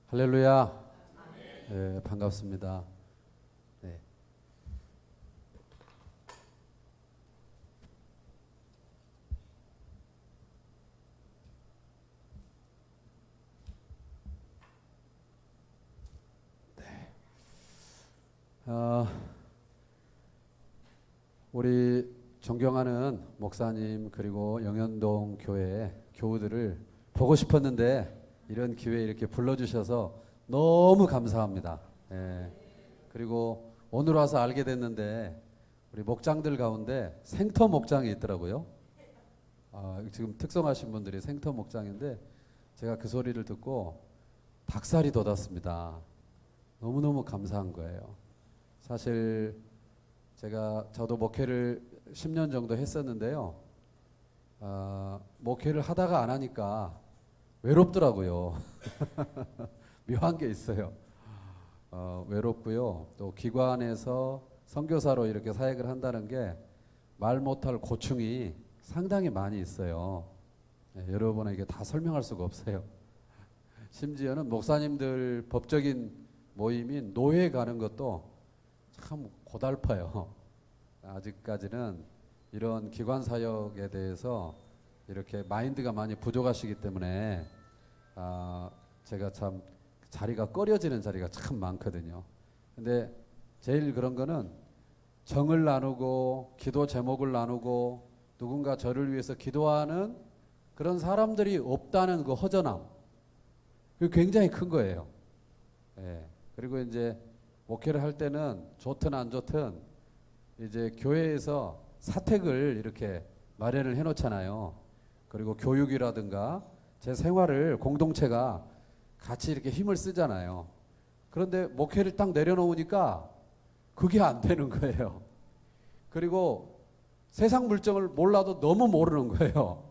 할렐루야. 네, 반갑습니다. 네. 우리 존경하는 목사님 그리고 영현동 교회 교우들을 보고 싶었는데 이런 기회에 이렇게 불러주셔서 너무 감사합니다. 예. 그리고 오늘 와서 알게 됐는데 우리 목장들 가운데 생터 목장이 있더라고요. 지금 특성하신 분들이 생터 목장인데 제가 그 소리를 듣고 닭살이 돋았습니다. 너무너무 감사한 거예요. 사실 저도 목회를 10년 정도 했었는데요. 목회를 하다가 안 하니까 외롭더라고요. 묘한 게 있어요. 외롭고요. 또 기관에서 선교사로 이렇게 사역을 한다는 게 말 못할 고충이 상당히 많이 있어요. 여러분에게 다 설명할 수가 없어요. 심지어는 목사님들 법적인 모임인 노회 가는 것도 참 고달파요. 아직까지는 이런 기관 사역에 대해서 이렇게 마인드가 많이 부족하시기 때문에 제가 참 자리가 꺼려지는 자리가 참 많거든요. 근데 제일 그런 거는 정을 나누고 기도 제목을 나누고 누군가 저를 위해서 기도하는 그런 사람들이 없다는 그 허전함, 그게 굉장히 큰 거예요. 예. 그리고 이제 목회를 할 때는 좋든 안 좋든 이제 교회에서 사택을 이렇게 마련을 해 놓잖아요. 그리고 교육이라든가 제 생활을 공동체가 같이 이렇게 힘을 쓰잖아요. 그런데 목회를 딱 내려놓으니까 그게 안 되는 거예요. 그리고 세상 물정을 몰라도 너무 모르는 거예요.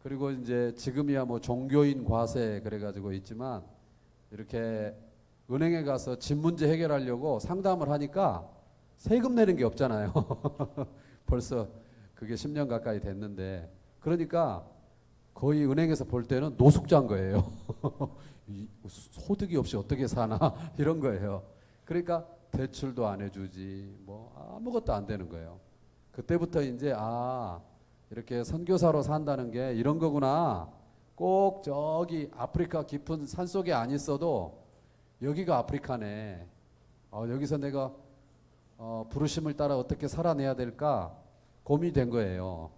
그리고 이제 지금이야 뭐 종교인 과세 그래가지고 있지만 이렇게 은행에 가서 집 문제 해결하려고 상담을 하니까 세금 내는 게 없잖아요. 벌써 그게 10년 가까이 됐는데 그러니까 거의 은행에서 볼 때는 노숙자인 거예요. 소득이 없이 어떻게 사나 이런 거예요. 그러니까 대출도 안 해주지 뭐 아무것도 안 되는 거예요. 그때부터 이제 이렇게 선교사로 산다는 게 이런 거구나. 꼭 저기 아프리카 깊은 산속에 안 있어도 여기가 아프리카네. 여기서 내가 부르심을 따라 어떻게 살아내야 될까 고민이 된 거예요.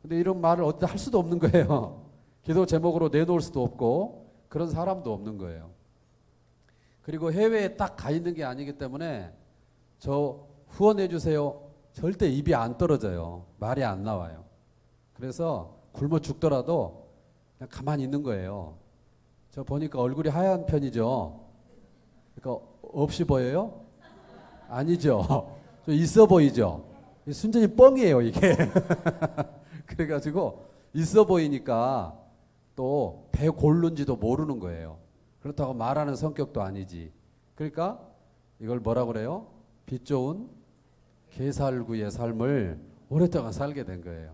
근데 이런 말을 어디다 할 수도 없는 거예요. 기도 제목으로 내놓을 수도 없고 그런 사람도 없는 거예요. 그리고 해외에 딱 가 있는 게 아니기 때문에 저 후원해 주세요. 절대 입이 안 떨어져요. 말이 안 나와요. 그래서 굶어 죽더라도 그냥 가만히 있는 거예요. 저 보니까 얼굴이 하얀 편이죠. 그러니까 없이 보여요? 아니죠. 좀 있어 보이죠. 순전히 뻥이에요 이게. 그래가지고 있어 보이니까 또 배 고른지도 모르는 거예요. 그렇다고 말하는 성격도 아니지. 그러니까 이걸 뭐라 그래요? 빛 좋은 개살구의 삶을 오랫동안 살게 된 거예요.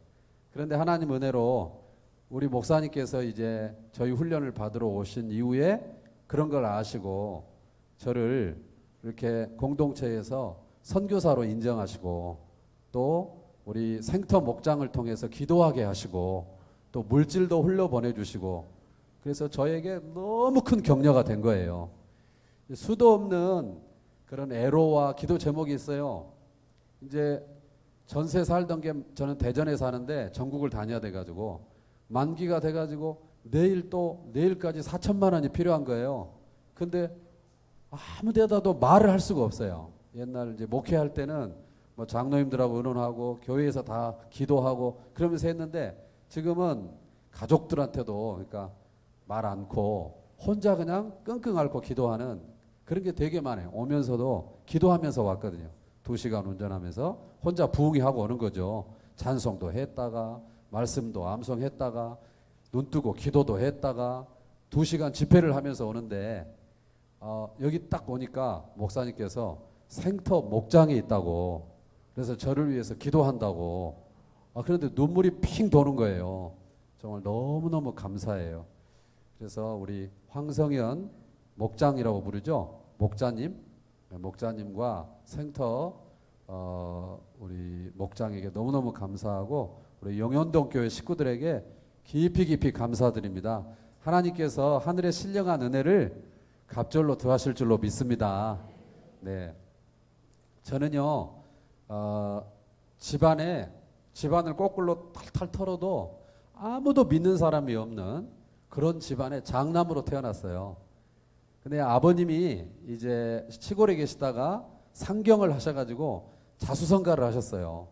그런데 하나님 은혜로 우리 목사님께서 이제 저희 훈련을 받으러 오신 이후에 그런 걸 아시고 저를 이렇게 공동체에서 선교사로 인정하시고 또 우리 생터 목장을 통해서 기도하게 하시고 또 물질도 흘려 보내주시고 그래서 저에게 너무 큰 격려가 된 거예요. 수도 없는 그런 애로와 기도 제목이 있어요. 이제 전세 살던 게 저는 대전에 사는데 전국을 다녀야 돼가지고 만기가 돼가지고 내일까지 4천만 원이 필요한 거예요. 근데 아무 데다도 말을 할 수가 없어요. 옛날 이제 목회할 때는 뭐 장로님들하고 의논하고 교회에서 다 기도하고 그러면서 했는데 지금은 가족들한테도 그러니까 말 않고 혼자 그냥 끙끙 앓고 기도하는 그런 게 되게 많아요. 오면서도 기도하면서 왔거든요. 2시간 운전하면서 혼자 부흥이 하고 오는 거죠. 찬송도 했다가 말씀도 암송했다가 눈 뜨고 기도도 했다가 2시간 집회를 하면서 오는데 여기 딱 오니까 목사님께서 생터 목장이 있다고 그래서 저를 위해서 기도한다고 그런데 눈물이 핑 도는 거예요. 정말 너무너무 감사해요. 그래서 우리 황성현 목장이라고 부르죠. 목자님과 생터 우리 목장에게 너무너무 감사하고 우리 영현동 교회 식구들에게 깊이 감사드립니다. 하나님께서 하늘의 신령한 은혜를 갑절로 더하실 줄로 믿습니다. 네, 저는요 집안을 거꾸로 탈탈 털어도 아무도 믿는 사람이 없는 그런 집안의 장남으로 태어났어요. 근데 아버님이 이제 시골에 계시다가 상경을 하셔가지고 자수성가를 하셨어요.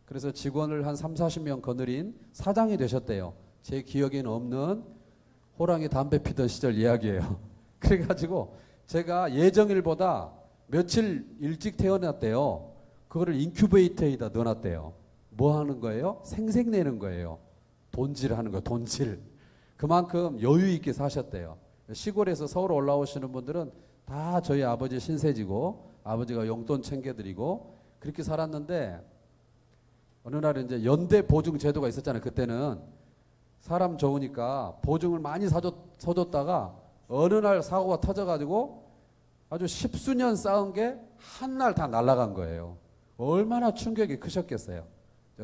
그래서 직원을 한 30-40명 거느린 사장이 되셨대요. 제 기억에는 없는 호랑이 담배 피던 시절 이야기예요. 그래가지고 제가 예정일보다 며칠 일찍 태어났대요. 그거를 인큐베이터에다 넣어놨대요. 뭐 하는 거예요? 생색내는 거예요. 돈질하는 거예요. 돈질. 그만큼 여유 있게 사셨대요. 시골에서 서울 올라오시는 분들은 다 저희 아버지 신세지고 아버지가 용돈 챙겨드리고 그렇게 살았는데 어느 날 이제 연대 보증 제도가 있었잖아요. 그때는 사람 좋으니까 보증을 많이 서줬다가 어느 날 사고가 터져가지고 아주 십수년 쌓은 게 한 날 다 날아간 거예요. 얼마나 충격이 크셨겠어요.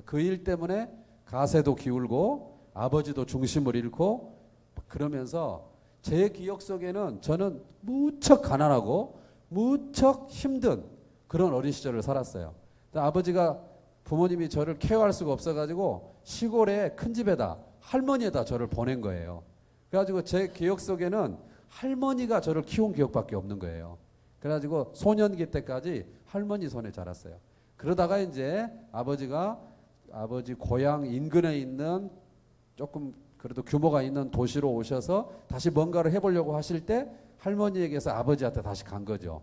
그 일 때문에 가세도 기울고 아버지도 중심을 잃고 그러면서 제 기억 속에는 저는 무척 가난하고 무척 힘든 그런 어린 시절을 살았어요. 아버지가 부모님이 저를 케어할 수가 없어가지고 시골에 큰 집에다 할머니에다 저를 보낸 거예요. 그래가지고 제 기억 속에는 할머니가 저를 키운 기억밖에 없는 거예요. 그래가지고 소년기 때까지 할머니 손에 자랐어요. 그러다가 이제 아버지 고향 인근에 있는 조금 그래도 규모가 있는 도시로 오셔서 다시 뭔가를 해보려고 하실 때 할머니에게서 아버지한테 다시 간 거죠.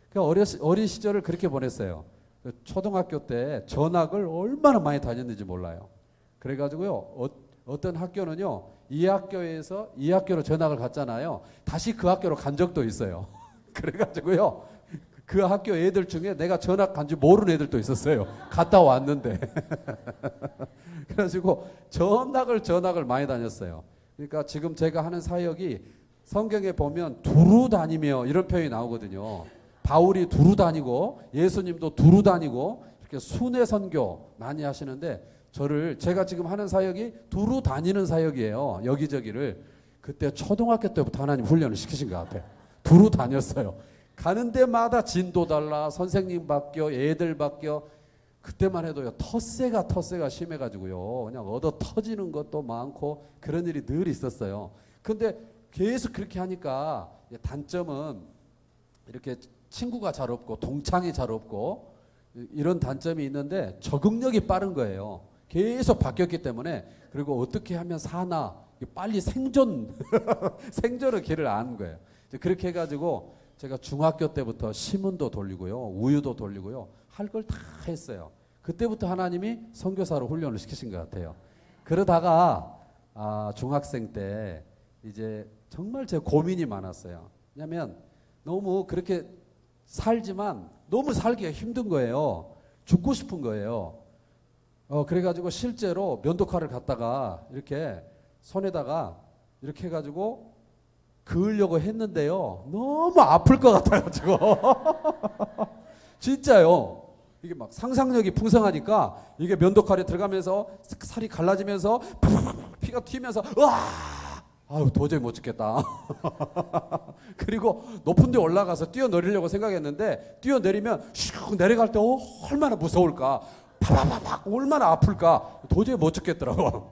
그러니까 어린 시절을 그렇게 보냈어요. 초등학교 때 전학을 얼마나 많이 다녔는지 몰라요. 그래가지고요, 어떤 학교는요, 이 학교로 전학을 갔잖아요. 다시 그 학교로 간 적도 있어요. 그래가지고요, 그 학교 애들 중에 내가 전학 간지 모르는 애들도 있었어요. 갔다 왔는데. 그래가지고 전학을 많이 다녔어요. 그러니까 지금 제가 하는 사역이 성경에 보면 두루 다니며 이런 표현이 나오거든요. 바울이 두루 다니고 예수님도 두루 다니고 이렇게 순회 선교 많이 하시는데 제가 지금 하는 사역이 두루 다니는 사역이에요. 여기저기를. 그때 초등학교 때부터 하나님 훈련을 시키신 것 같아요. 두루 다녔어요. 가는 데마다 진도 달라, 선생님 바뀌어, 애들 바뀌어. 그때만 해도요, 텃세가 심해가지고요, 그냥 얻어 터지는 것도 많고 그런 일이 늘 있었어요. 근데 계속 그렇게 하니까 단점은 이렇게 친구가 잘 없고 동창이 잘 없고 이런 단점이 있는데 적응력이 빠른 거예요. 계속 바뀌었기 때문에. 그리고 어떻게 하면 사나 빨리 생존의 길을 아는 거예요. 그렇게 해가지고 제가 중학교 때부터 시문도 돌리고요, 우유도 돌리고요, 할 걸 다 했어요. 그때부터 하나님이 선교사로 훈련을 시키신 것 같아요. 그러다가 중학생 때 이제 정말 제 고민이 많았어요. 왜냐하면 너무 그렇게 살지만 너무 살기가 힘든 거예요. 죽고 싶은 거예요. 그래가지고 실제로 면도칼을 갖다가 이렇게 손에다가 이렇게 해가지고 그으려고 했는데요, 너무 아플 것 같아가지고 진짜요. 이게 막 상상력이 풍성하니까 이게 면도칼에 들어가면서 살이 갈라지면서 피가 튀면서 아유 도저히 못 죽겠다. 그리고 높은 데 올라가서 뛰어내리려고 생각했는데 뛰어내리면 슉 내려갈 때 얼마나 무서울까, 파바바박 얼마나 아플까, 도저히 못 죽겠더라고.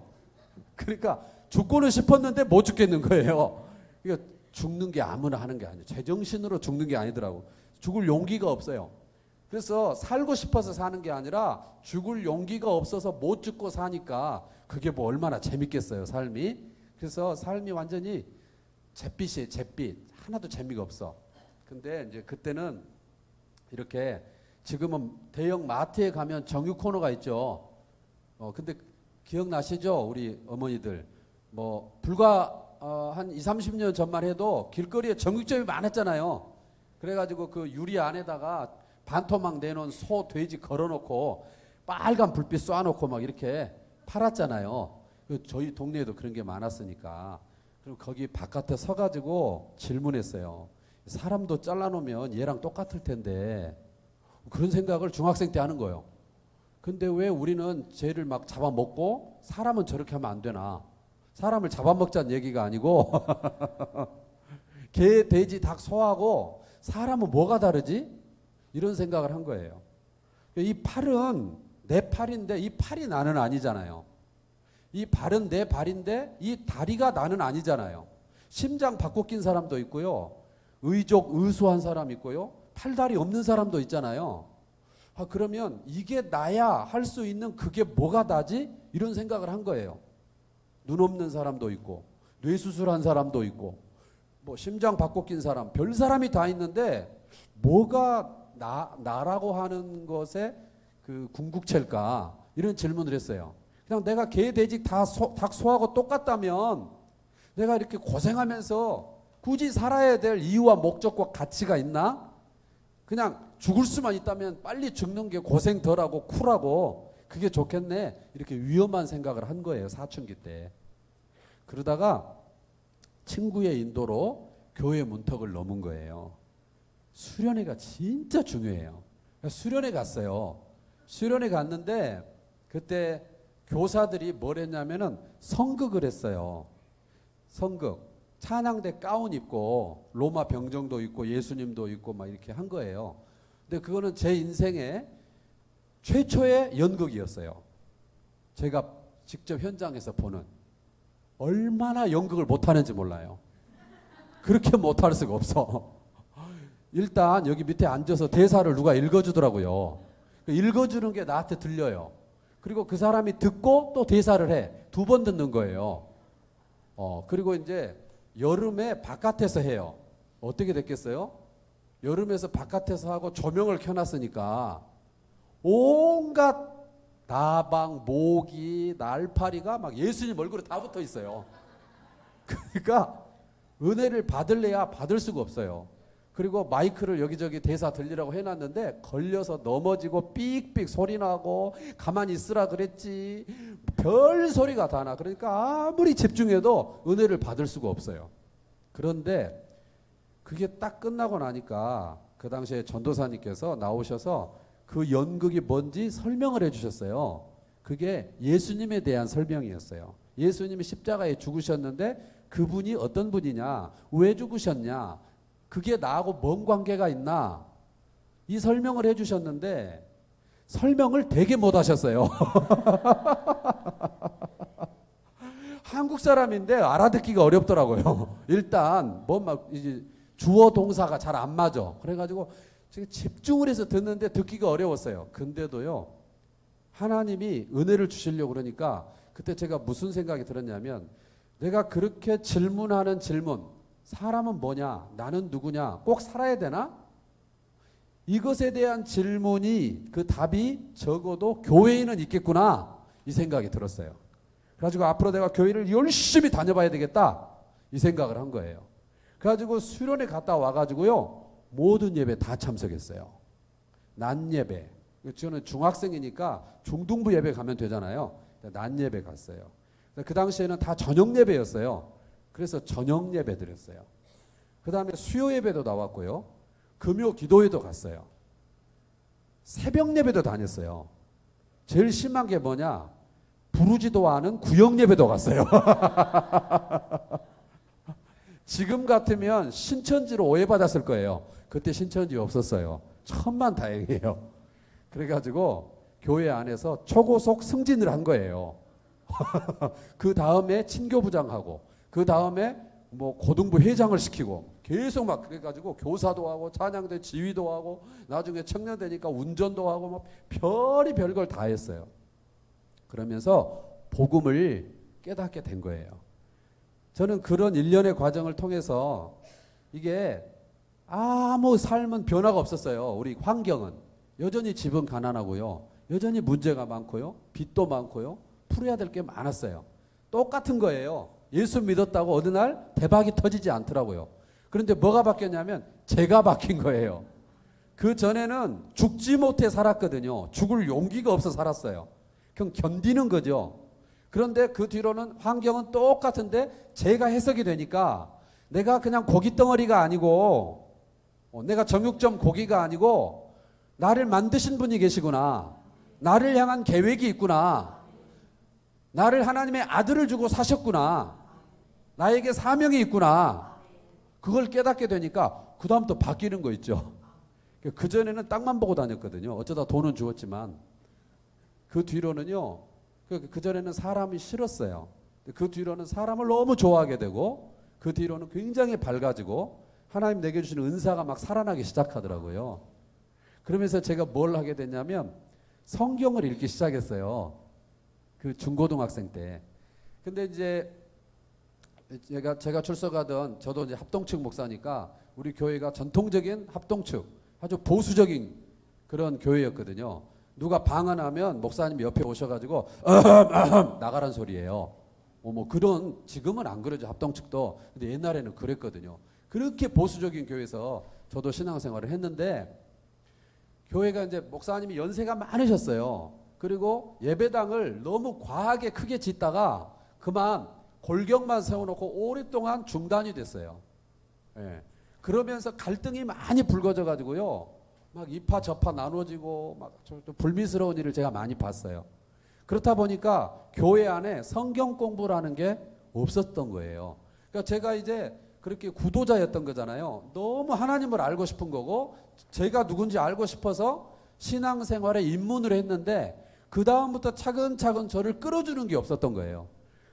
그러니까 죽고는 싶었는데 못 죽겠는 거예요. 이거 죽는 게 아무나 하는 게 아니에요. 제정신으로 죽는 게 아니더라고. 죽을 용기가 없어요. 그래서 살고 싶어서 사는 게 아니라 죽을 용기가 없어서 못 죽고 사니까 그게 뭐 얼마나 재밌겠어요, 삶이. 그래서 삶이 완전히 잿빛이에요, 잿빛. 하나도 재미가 없어. 근데 이제 그때는 이렇게, 지금은 대형 마트에 가면 정육 코너가 있죠. 근데 기억나시죠? 우리 어머니들. 뭐 불과 한 20-30년 전만 해도 길거리에 정육점이 많았잖아요. 그래가지고 그 유리 안에다가 반토막 내놓은 소, 돼지 걸어놓고 빨간 불빛 쏴놓고 막 이렇게 팔았잖아요. 저희 동네에도 그런 게 많았으니까. 그럼 거기 바깥에 서가지고 질문했어요. 사람도 잘라놓으면 얘랑 똑같을 텐데 그런 생각을 중학생 때 하는 거예요. 근데 왜 우리는 쟤를 막 잡아먹고 사람은 저렇게 하면 안 되나? 사람을 잡아먹자는 얘기가 아니고 개, 돼지, 닭, 소하고 사람은 뭐가 다르지? 이런 생각을 한 거예요. 이 팔은 내 팔인데 이 팔이 나는 아니잖아요. 이 발은 내 발인데 이 다리가 나는 아니잖아요. 심장 바꿔 낀 사람도 있고요. 의족, 의수한 사람 있고요. 팔다리 없는 사람도 있잖아요. 그러면 이게 나야 할 수 있는 그게 뭐가 나지? 이런 생각을 한 거예요. 눈 없는 사람도 있고 뇌수술한 사람도 있고 뭐 심장 바꿔 낀 사람, 별 사람이 다 있는데 뭐가 나라고 하는 것에 그 궁극체일까? 이런 질문을 했어요. 그냥 내가 개, 돼지, 닭, 소하고 똑같다면 내가 이렇게 고생하면서 굳이 살아야 될 이유와 목적과 가치가 있나? 그냥 죽을 수만 있다면 빨리 죽는 게 고생 덜하고 쿨하고 그게 좋겠네. 이렇게 위험한 생각을 한 거예요. 사춘기 때. 그러다가 친구의 인도로 교회 문턱을 넘은 거예요. 수련회가 진짜 중요해요. 수련회 갔어요. 수련회 갔는데 그때 교사들이 뭘 했냐면은 성극을 했어요. 성극. 찬양대 가운 입고 로마 병정도 있고 예수님도 있고 막 이렇게 한 거예요. 근데 그거는 제 인생의 최초의 연극이었어요. 제가 직접 현장에서 보는. 얼마나 연극을 못하는지 몰라요. 그렇게 못할 수가 없어. 일단 여기 밑에 앉아서 대사를 누가 읽어주더라고요. 읽어주는 게 나한테 들려요. 그리고 그 사람이 듣고 또 대사를 해. 2번 듣는 거예요. 그리고 이제 여름에 바깥에서 해요. 어떻게 됐겠어요? 여름에서 바깥에서 하고 조명을 켜놨으니까 온갖 나방, 모기, 날파리가 막 예수님 얼굴에 다 붙어 있어요. 그러니까 은혜를 받을래야 받을 수가 없어요. 그리고 마이크를 여기저기 대사 들리라고 해놨는데 걸려서 넘어지고 삑삑 소리 나고 가만히 있으라 그랬지 별 소리가 다 나. 그러니까 아무리 집중해도 은혜를 받을 수가 없어요. 그런데 그게 딱 끝나고 나니까 그 당시에 전도사님께서 나오셔서 그 연극이 뭔지 설명을 해주셨어요. 그게 예수님에 대한 설명이었어요. 예수님이 십자가에 죽으셨는데 그분이 어떤 분이냐, 왜 죽으셨냐, 그게 나하고 뭔 관계가 있나, 이 설명을 해주셨는데 설명을 되게 못하셨어요. 한국 사람인데 알아듣기가 어렵더라고요. 일단 뭐 막 이제 주어 동사가 잘 안 맞아. 그래가지고 집중을 해서 듣는데 듣기가 어려웠어요. 근데도요, 하나님이 은혜를 주시려고 그러니까 그때 제가 무슨 생각이 들었냐면, 내가 그렇게 질문하는 질문, 사람은 뭐냐, 나는 누구냐, 꼭 살아야 되나? 이것에 대한 질문이, 그 답이 적어도 교회에는 있겠구나, 이 생각이 들었어요. 그래가지고 앞으로 내가 교회를 열심히 다녀봐야 되겠다, 이 생각을 한 거예요. 그래가지고 수련회 갔다 와가지고요, 모든 예배 다 참석했어요. 낮 예배. 저는 중학생이니까 중등부 예배 가면 되잖아요. 낮 예배 갔어요. 그 당시에는 다 저녁 예배였어요. 그래서 저녁 예배 드렸어요. 그 다음에 수요 예배도 나왔고요. 금요 기도회도 갔어요. 새벽 예배도 다녔어요. 제일 심한 게 뭐냐? 부르지도 않은 구역 예배도 갔어요. 지금 같으면 신천지로 오해받았을 거예요. 그때 신천지 없었어요. 천만다행이에요. 그래가지고 교회 안에서 초고속 승진을 한 거예요. 그 다음에 친교부장하고, 그 다음에 뭐 고등부 회장을 시키고, 계속 막 그래가지고 교사도 하고 찬양대 지휘도 하고, 나중에 청년되니까 운전도 하고 막 별이 별걸 다 했어요. 그러면서 복음을 깨닫게 된 거예요. 저는 그런 일련의 과정을 통해서 이게 아무 삶은 변화가 없었어요. 우리 환경은 여전히 집은 가난하고요, 여전히 문제가 많고요, 빚도 많고요, 풀어야 될 게 많았어요. 똑같은 거예요. 예수 믿었다고 어느 날 대박이 터지지 않더라고요. 그런데 뭐가 바뀌었냐면 제가 바뀐 거예요. 그 전에는 죽지 못해 살았거든요. 죽을 용기가 없어 살았어요. 그냥 견디는 거죠. 그런데 그 뒤로는 환경은 똑같은데 제가 해석이 되니까 내가 그냥 고깃덩어리가 아니고 내가 정육점 고기가 아니고 나를 만드신 분이 계시구나. 나를 향한 계획이 있구나. 나를 하나님의 아들을 주고 사셨구나. 나에게 사명이 있구나. 그걸 깨닫게 되니까 그 다음부터 바뀌는 거 있죠. 그전에는 땅만 보고 다녔거든요. 어쩌다 돈은 주었지만 그 뒤로는요. 그전에는 사람이 싫었어요. 그 뒤로는 사람을 너무 좋아하게 되고 그 뒤로는 굉장히 밝아지고 하나님 내게 주시는 은사가 막 살아나기 시작하더라고요. 그러면서 제가 뭘 하게 됐냐면 성경을 읽기 시작했어요. 그 중고등학생 때. 근데 이제 제가 출석하던 저도 이제 합동측 목사니까 우리 교회가 전통적인 합동측 아주 보수적인 그런 교회였거든요. 누가 방언하면 목사님이 옆에 오셔가지고 나가란 소리예요. 뭐 그런 지금은 안 그러죠. 합동측도. 근데 옛날에는 그랬거든요. 그렇게 보수적인 교회에서 저도 신앙생활을 했는데 교회가 이제 목사님이 연세가 많으셨어요. 그리고 예배당을 너무 과하게 크게 짓다가 그만 골격만 세워놓고 오랫동안 중단이 됐어요. 예. 그러면서 갈등이 많이 불거져 가지고요. 막 이파 저파 나눠지고 막 좀 불미스러운 일을 제가 많이 봤어요. 그렇다 보니까 교회 안에 성경 공부라는 게 없었던 거예요. 그러니까 제가 이제 그렇게 구도자였던 거잖아요. 너무 하나님을 알고 싶은 거고 제가 누군지 알고 싶어서 신앙생활에 입문을 했는데 그 다음부터 차근차근 저를 끌어주는 게 없었던 거예요.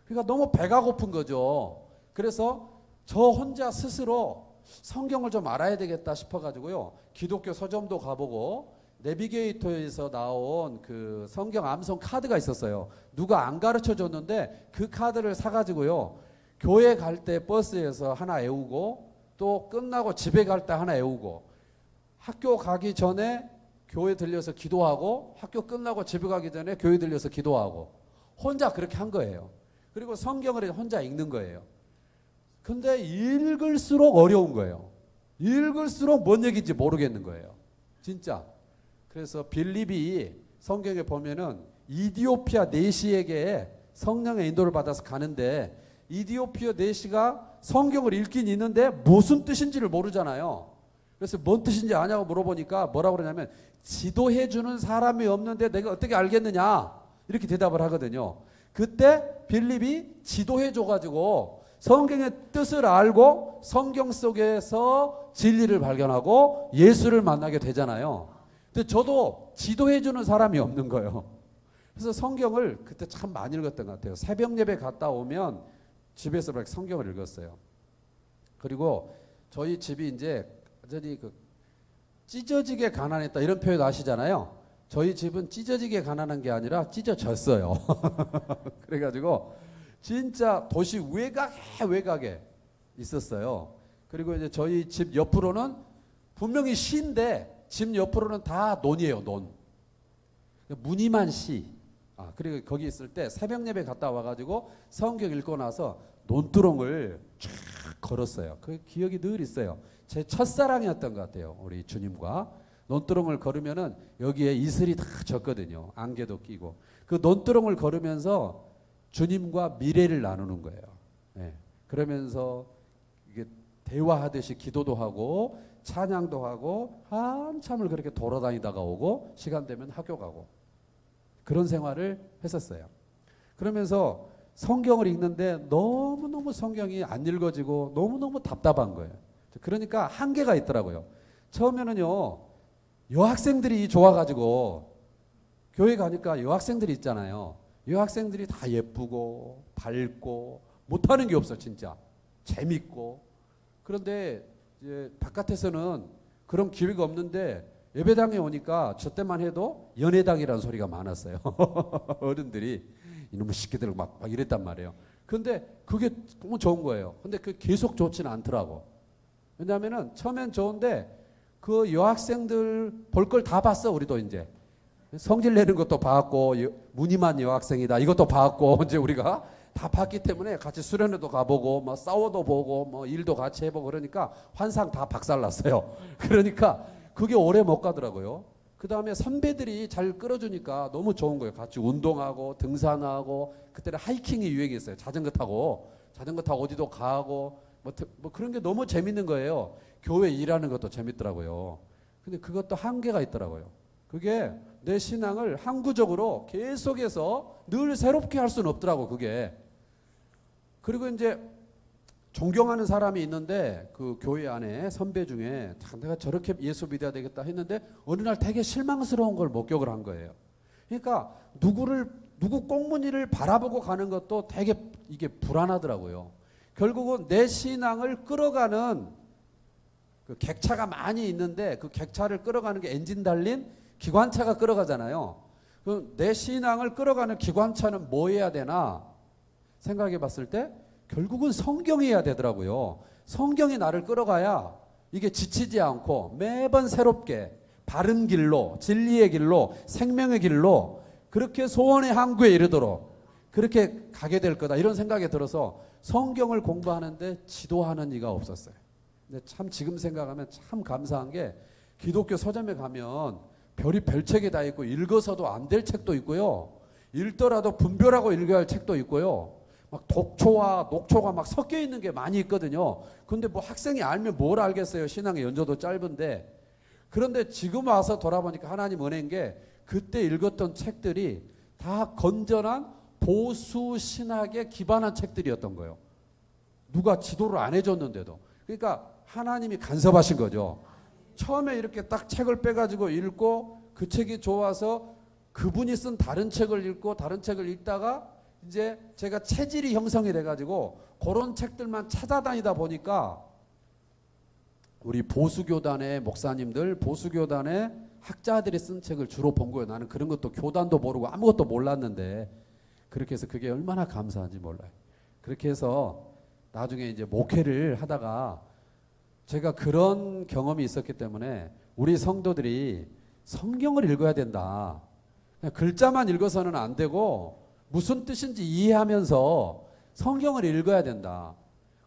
그러니까 너무 배가 고픈 거죠. 그래서 저 혼자 스스로 성경을 좀 알아야 되겠다 싶어가지고요. 기독교 서점도 가보고 내비게이터에서 나온 그 성경 암송 카드가 있었어요. 누가 안 가르쳐 줬는데 그 카드를 사가지고요. 교회 갈 때 버스에서 하나 외우고 또 끝나고 집에 갈 때 하나 외우고 학교 가기 전에 교회 들려서 기도하고 학교 끝나고 집에 가기 전에 교회 들려서 기도하고 혼자 그렇게 한 거예요. 그리고 성경을 혼자 읽는 거예요. 근데 읽을수록 어려운 거예요. 읽을수록 뭔 얘기인지 모르겠는 거예요. 진짜. 그래서 빌립이 성경에 보면은 이디오피아 내시에게 성령의 인도를 받아서 가는데 이디오피아 내시가 성경을 읽긴 있는데 무슨 뜻인지를 모르잖아요. 그래서 뭔 뜻인지 아냐고 물어보니까 뭐라고 그러냐면 지도해 주는 사람이 없는데 내가 어떻게 알겠느냐 이렇게 대답을 하거든요. 그때 빌립이 지도해 줘가지고 성경의 뜻을 알고 성경 속에서 진리를 발견하고 예수를 만나게 되잖아요. 근데 저도 지도해 주는 사람이 없는 거예요. 그래서 성경을 그때 참 많이 읽었던 것 같아요. 새벽 예배 갔다 오면 집에서 막 성경을 읽었어요. 그리고 저희 집이 이제 완전히 찢어지게 가난했다 이런 표현 아시잖아요. 저희 집은 찢어지게 가난한 게 아니라 찢어졌어요. 그래가지고 진짜 도시 외곽에 있었어요. 그리고 이제 저희 집 옆으로는 분명히 시인데 집 옆으로는 다 논이에요. 논. 무늬만 시. 그리고 거기 있을 때 새벽 예배 갔다 와가지고 성경 읽고 나서 논두렁을 쫙 걸었어요. 그 기억이 늘 있어요. 제 첫사랑이었던 것 같아요. 우리 주님과 논두렁을 걸으면은 여기에 이슬이 다 졌거든요. 안개도 끼고 그 논두렁을 걸으면서 주님과 미래를 나누는 거예요. 네. 그러면서 이게 대화하듯이 기도도 하고 찬양도 하고 한참을 그렇게 돌아다니다가 오고 시간 되면 학교 가고 그런 생활을 했었어요. 그러면서 성경을 읽는데 너무너무 성경이 안 읽어지고 너무너무 답답한 거예요. 그러니까 한계가 있더라고요. 처음에는요. 여학생들이 좋아가지고 교회 가니까 여학생들이 있잖아요. 여학생들이 다 예쁘고 밝고 못하는 게 없어 진짜. 재밌고. 그런데 이제 바깥에서는 그런 기회가 없는데 예배당에 오니까 저 때만 해도 연애당이라는 소리가 많았어요. 어른들이 이놈의 새끼들 막 이랬단 말이에요. 근데 그게 너무 좋은 거예요. 근데 그 계속 좋지는 않더라고. 왜냐하면은 처음엔 좋은데 그 여학생들 볼 걸 다 봤어. 우리도 이제 성질 내는 것도 봤고 무늬만 여학생이다 이것도 봤고 이제 우리가 다 봤기 때문에 같이 수련회도 가보고 뭐 싸워도 보고 뭐 일도 같이 해보고 그러니까 환상 다 박살났어요. 그러니까 그게 오래 못 가더라고요. 그 다음에 선배들이 잘 끌어주니까 너무 좋은 거예요. 같이 운동하고 등산하고 그때는 하이킹이 유행했어요. 자전거 타고 어디도 가고 뭐 그런 게 너무 재밌는 거예요. 교회 일하는 것도 재밌더라고요. 근데 그것도 한계가 있더라고요. 그게 내 신앙을 항구적으로 계속해서 늘 새롭게 할 수는 없더라고, 그게. 그리고 이제 존경하는 사람이 있는데 그 교회 안에 선배 중에 내가 저렇게 예수 믿어야 되겠다 했는데 어느 날 되게 실망스러운 걸 목격을 한 거예요. 그러니까 누구 꽁무니를 바라보고 가는 것도 되게 이게 불안하더라고요. 결국은 내 신앙을 끌어가는 그 객차가 많이 있는데 그 객차를 끌어가는 게 엔진 달린 기관차가 끌어가잖아요. 그럼 내 신앙을 끌어가는 기관차는 뭐 해야 되나 생각해 봤을 때 결국은 성경이어야 되더라고요. 성경이 나를 끌어가야 이게 지치지 않고 매번 새롭게 바른 길로, 진리의 길로, 생명의 길로 그렇게 소원의 항구에 이르도록 그렇게 가게 될 거다 이런 생각이 들어서 성경을 공부하는데 지도하는 이가 없었어요. 근데 참 지금 생각하면 참 감사한 게 기독교 서점에 가면 별이 별책이 다 있고 읽어서도 안 될 책도 있고요. 읽더라도 분별하고 읽어야 할 책도 있고요. 막 독초와 녹초가 막 섞여 있는 게 많이 있거든요. 근데 뭐 학생이 알면 뭘 알겠어요. 신앙의 연조도 짧은데. 그런데 지금 와서 돌아보니까 하나님 은혜인 게 그때 읽었던 책들이 다 건전한 보수 신학에 기반한 책들이었던 거예요. 누가 지도를 안 해줬는데도. 그러니까 하나님이 간섭하신 거죠. 처음에 이렇게 딱 책을 빼가지고 읽고 그 책이 좋아서 그분이 쓴 다른 책을 읽고 다른 책을 읽다가 이제 제가 체질이 형성이 돼가지고 그런 책들만 찾아다니다 보니까 우리 보수교단의 목사님들, 보수교단의 학자들이 쓴 책을 주로 본 거예요. 나는 그런 것도 교단도 모르고 아무것도 몰랐는데 그렇게 해서 그게 얼마나 감사한지 몰라요. 그렇게 해서 나중에 이제 목회를 하다가 제가 그런 경험이 있었기 때문에 우리 성도들이 성경을 읽어야 된다. 그냥 글자만 읽어서는 안 되고 무슨 뜻인지 이해하면서 성경을 읽어야 된다.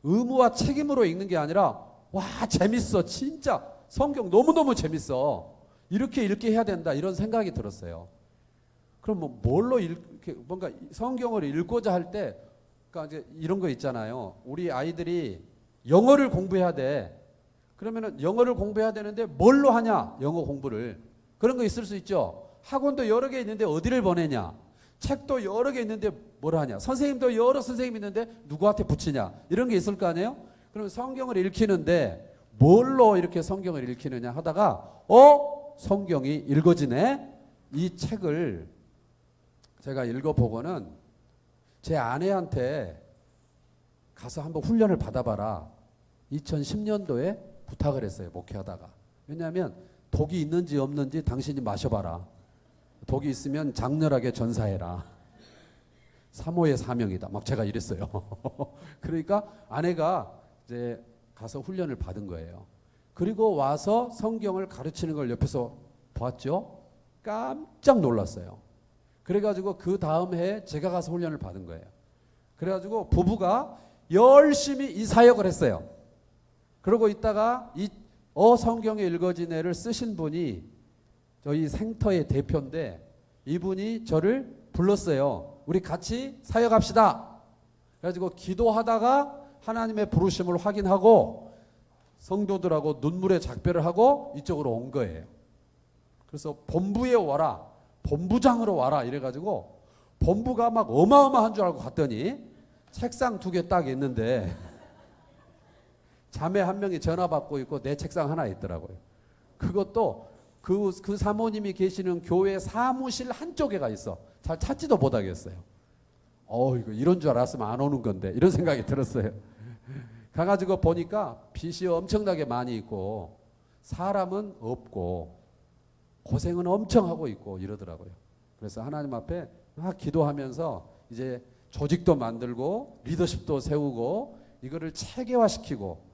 의무와 책임으로 읽는 게 아니라 와 재밌어 진짜 성경 너무너무 재밌어 이렇게 읽게 해야 된다 이런 생각이 들었어요. 그럼 뭐 뭘로 이렇게 뭔가 성경을 읽고자 할 때 그러니까 이제 이런 거 있잖아요. 우리 아이들이 영어를 공부해야 돼. 그러면은 영어를 공부해야 되는데 뭘로 하냐? 영어 공부를. 그런 거 있을 수 있죠. 학원도 여러 개 있는데 어디를 보내냐? 책도 여러 개 있는데 뭘 하냐? 선생님도 여러 선생님 있는데 누구한테 붙이냐? 이런 게 있을 거 아니에요? 그러면 성경을 읽히는데 뭘로 이렇게 성경을 읽히느냐 하다가 성경이 읽어지네? 이 책을 제가 읽어보고는 제 아내한테 가서 한번 훈련을 받아봐라. 2010년도에 부탁을 했어요. 목회하다가. 왜냐하면 독이 있는지 없는지 당신이 마셔봐라. 독이 있으면 장렬하게 전사해라. 사모의 사명이다. 막 제가 이랬어요. 그러니까 아내가 이제 가서 훈련을 받은 거예요. 그리고 와서 성경을 가르치는 걸 옆에서 봤죠. 깜짝 놀랐어요. 그래가지고 그 다음 해에 제가 가서 훈련을 받은 거예요. 그래가지고 부부가 열심히 이 사역을 했어요. 그러고 있다가 이 성경에 읽어진 애를 쓰신 분이 저희 생터의 대표인데 이분이 저를 불렀어요. 우리 같이 사역합시다. 그래가지고 기도하다가 하나님의 부르심을 확인하고 성도들하고 눈물의 작별을 하고 이쪽으로 온 거예요. 그래서 본부에 와라. 본부장으로 와라. 이래가지고 본부가 막 어마어마한 줄 알고 갔더니 책상 2개 딱 있는데 자매 한 명이 전화 받고 있고 내 책상 하나 있더라고요. 그것도 그 사모님이 계시는 교회 사무실 한쪽에가 있어. 잘 찾지도 못하겠어요. 이거 이런 줄 알았으면 안 오는 건데 이런 생각이 들었어요. 가가지고 보니까 빚이 엄청나게 많이 있고 사람은 없고 고생은 엄청 하고 있고 이러더라고요. 그래서 하나님 앞에 막 기도하면서 이제 조직도 만들고 리더십도 세우고 이거를 체계화시키고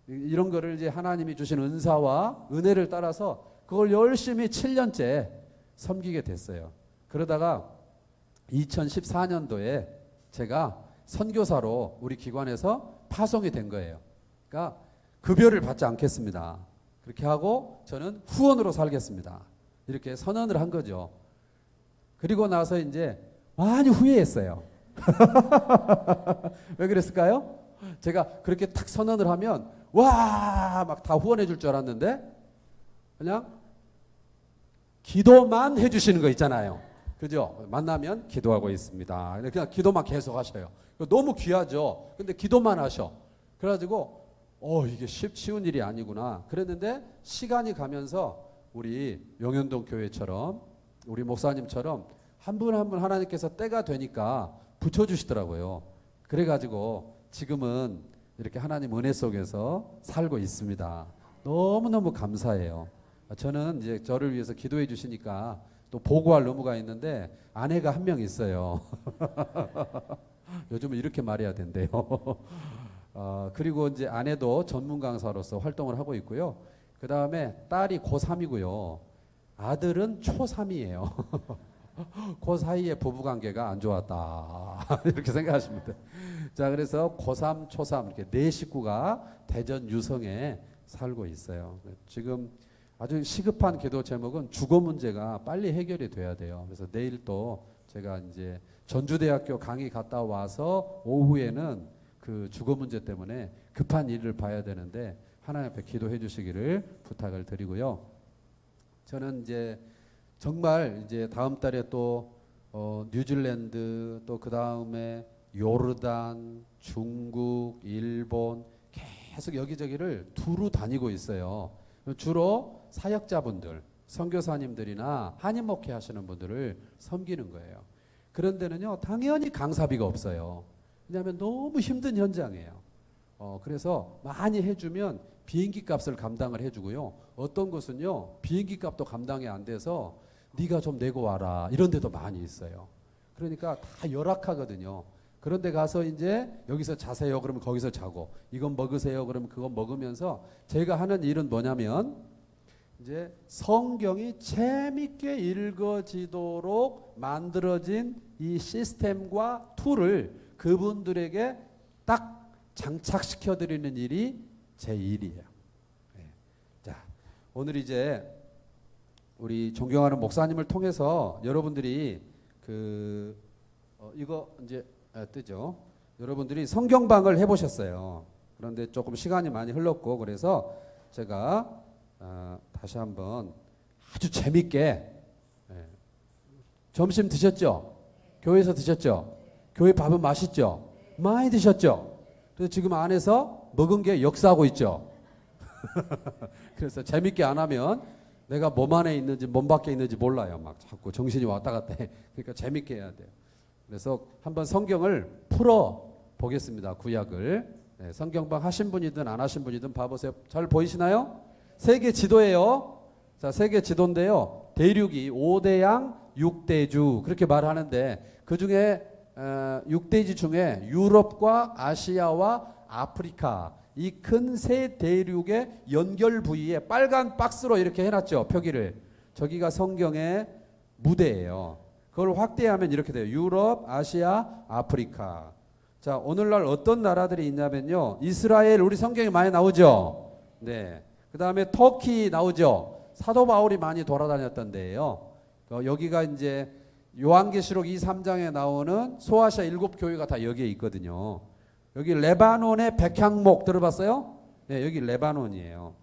이런 거를 이제 하나님이 주신 은사와 은혜를 따라서 그걸 열심히 7년째 섬기게 됐어요. 그러다가 2014년도에 제가 선교사로 우리 기관에서 파송이 된 거예요. 그러니까 급여를 받지 않겠습니다. 그렇게 하고 저는 후원으로 살겠습니다. 이렇게 선언을 한 거죠. 그리고 나서 이제 많이 후회했어요. 왜 그랬을까요? 제가 그렇게 탁 선언을 하면 와 막 다 후원해 줄 줄 알았는데 그냥 기도만 해주시는 거 있잖아요. 그죠? 만나면 기도하고 있습니다. 그냥 기도만 계속 하셔요. 너무 귀하죠. 근데 기도만 하셔. 그래가지고 이게 쉬운 일이 아니구나. 그랬는데 시간이 가면서 우리 용현동 교회처럼 우리 목사님처럼 한 분 한 분 하나님께서 때가 되니까 붙여주시더라고요. 그래가지고 지금은 이렇게 하나님 은혜 속에서 살고 있습니다. 너무너무 감사해요. 저는 이제 저를 위해서 기도해 주시니까 또 보고할 의무가 있는데 아내가 한 명 있어요. 요즘은 이렇게 말해야 된대요. 그리고 이제 아내도 전문 강사로서 활동을 하고 있고요. 그 다음에 딸이 고3이고요. 아들은 초3이에요. 그 사이에 부부관계가 안 좋았다. 이렇게 생각하시면 돼요. 자, 그래서 고3, 초3 이렇게 네 식구가 대전 유성에 살고 있어요. 지금 아주 시급한 기도 제목은 주거 문제가 빨리 해결이 돼야 돼요. 그래서 내일 또 제가 이제 전주대학교 강의 갔다 와서 오후에는 그 주거 문제 때문에 급한 일을 봐야 되는데 하나님 앞에 기도해 주시기를 부탁을 드리고요. 저는 이제 정말 이제 다음 달에 또 뉴질랜드 또 그 다음에 요르단, 중국, 일본 계속 여기저기를 두루 다니고 있어요. 주로 사역자분들, 선교사님들이나 한인 목회 하시는 분들을 섬기는 거예요. 그런 데는요, 당연히 강사비가 없어요. 왜냐하면 너무 힘든 현장이에요. 그래서 많이 해주면 비행기 값을 감당을 해주고요. 어떤 곳은요, 비행기 값도 감당이 안 돼서 네가 좀 내고 와라 이런 데도 많이 있어요. 그러니까 다 열악하거든요. 그런데 가서 이제 여기서 자세요 그러면 거기서 자고, 이건 먹으세요 그러면 그건 먹으면서 제가 하는 일은 뭐냐면 이제 성경이 재밌게 읽어지도록 만들어진 이 시스템과 툴을 그분들에게 딱 장착시켜 드리는 일이 제 일이에요. 자, 오늘 이제 우리 존경하는 목사님을 통해서 여러분들이 이거 이제 뜨죠. 여러분들이 성경방을 해보셨어요. 그런데 조금 시간이 많이 흘렀고 그래서 제가 다시 한번 아주 재밌게 점심 드셨죠? 교회에서 드셨죠? 교회 밥은 맛있죠? 많이 드셨죠? 그래서 지금 안에서 먹은 게 역사하고 있죠? 그래서 재밌게 안 하면 내가 몸 안에 있는지 몸 밖에 있는지 몰라요. 막 자꾸 정신이 왔다 갔다 해. 그러니까 재밌게 해야 돼요. 그래서 한번 성경을 풀어 보겠습니다. 구약을. 네, 성경방 하신 분이든 안 하신 분이든 봐보세요. 잘 보이시나요? 세계 지도예요. 자, 세계 지도인데요. 대륙이 5대양 6대주 그렇게 말하는데 그 중에 6대지 중에 유럽과 아시아와 아프리카 이 큰 세 대륙의 연결 부위에 빨간 박스로 이렇게 해놨죠. 표기를. 저기가 성경의 무대예요. 그걸 확대하면 이렇게 돼요. 유럽, 아시아, 아프리카. 자, 오늘날 어떤 나라들이 있냐면요. 이스라엘 우리 성경에 많이 나오죠. 네. 그 다음에 터키 나오죠. 사도 바울이 많이 돌아다녔던 데예요. 여기가 이제 요한계시록 2, 3장에 나오는 소아시아 7교회가 다 여기에 있거든요. 여기 레바논의 백향목 들어봤어요? 네, 여기 레바논이에요.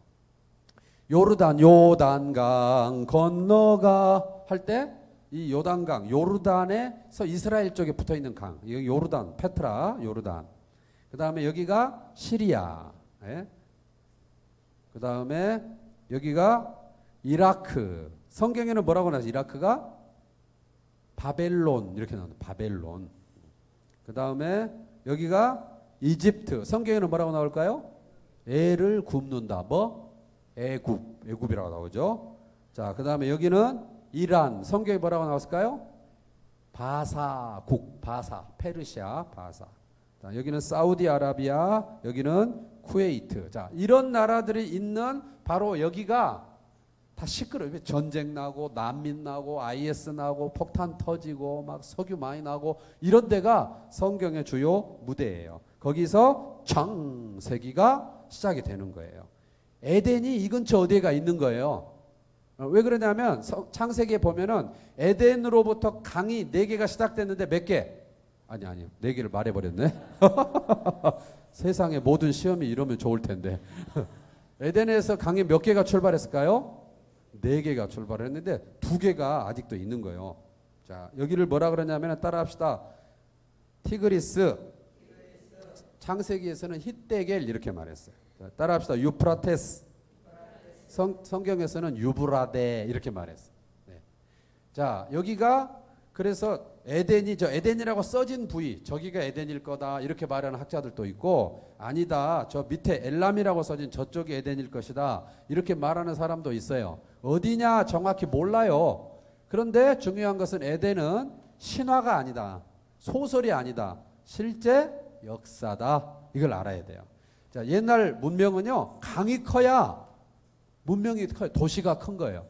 요단강 건너가 할 때 이 요단강, 요르단에서 이스라엘 쪽에 붙어 있는 강. 여기 요르단, 페트라, 요르단. 그 다음에 여기가 시리아. 네. 그 다음에 여기가 이라크. 성경에는 뭐라고 나와요? 이라크가 바벨론 이렇게 나옵니다. 바벨론. 그 다음에 여기가 이집트. 성경에는 뭐라고 나올까요? 애를 굽는다. 뭐? 애굽이라고 나오죠. 자, 그 다음에 여기는 이란. 성경에 뭐라고 나왔을까요? 바사국. 바사. 페르시아. 바사. 자, 여기는 사우디아라비아. 여기는 쿠웨이트. 자, 이런 나라들이 있는 바로 여기가 다 시끄러워요. 전쟁 나고 난민 나고 IS 나고 폭탄 터지고 막 석유 많이 나고 이런 데가 성경의 주요 무대예요. 거기서 창세기가 시작이 되는 거예요. 에덴이 이 근처 어디가 있는 거예요. 왜 그러냐면 창세기에 보면은 에덴으로부터 강이 4개가 시작됐는데 몇 개? 아니 4개를 말해버렸네. 세상의 모든 시험이 이러면 좋을 텐데. 에덴에서 강이 몇 개가 출발했을까요? 4개가 출발했는데 2개가 아직도 있는 거예요. 자, 여기를 뭐라 그러냐면 따라합시다. 티그리스. 창세기에서는 히데겔 이렇게 말했어요. 자, 따라합시다. 유프라테스. 성경에서는 유브라데 이렇게 말했어요. 네. 자, 여기가 그래서 에덴이 저 에덴이라고 써진 부위 저기가 에덴일 거다 이렇게 말하는 학자들도 있고 아니다 저 밑에 엘람이라고 써진 저쪽이 에덴일 것이다 이렇게 말하는 사람도 있어요. 어디냐 정확히 몰라요. 그런데 중요한 것은 에덴은 신화가 아니다. 소설이 아니다. 실제 역사다. 이걸 알아야 돼요. 자, 옛날 문명은요 강이 커야 문명이 커요. 도시가 큰 거예요.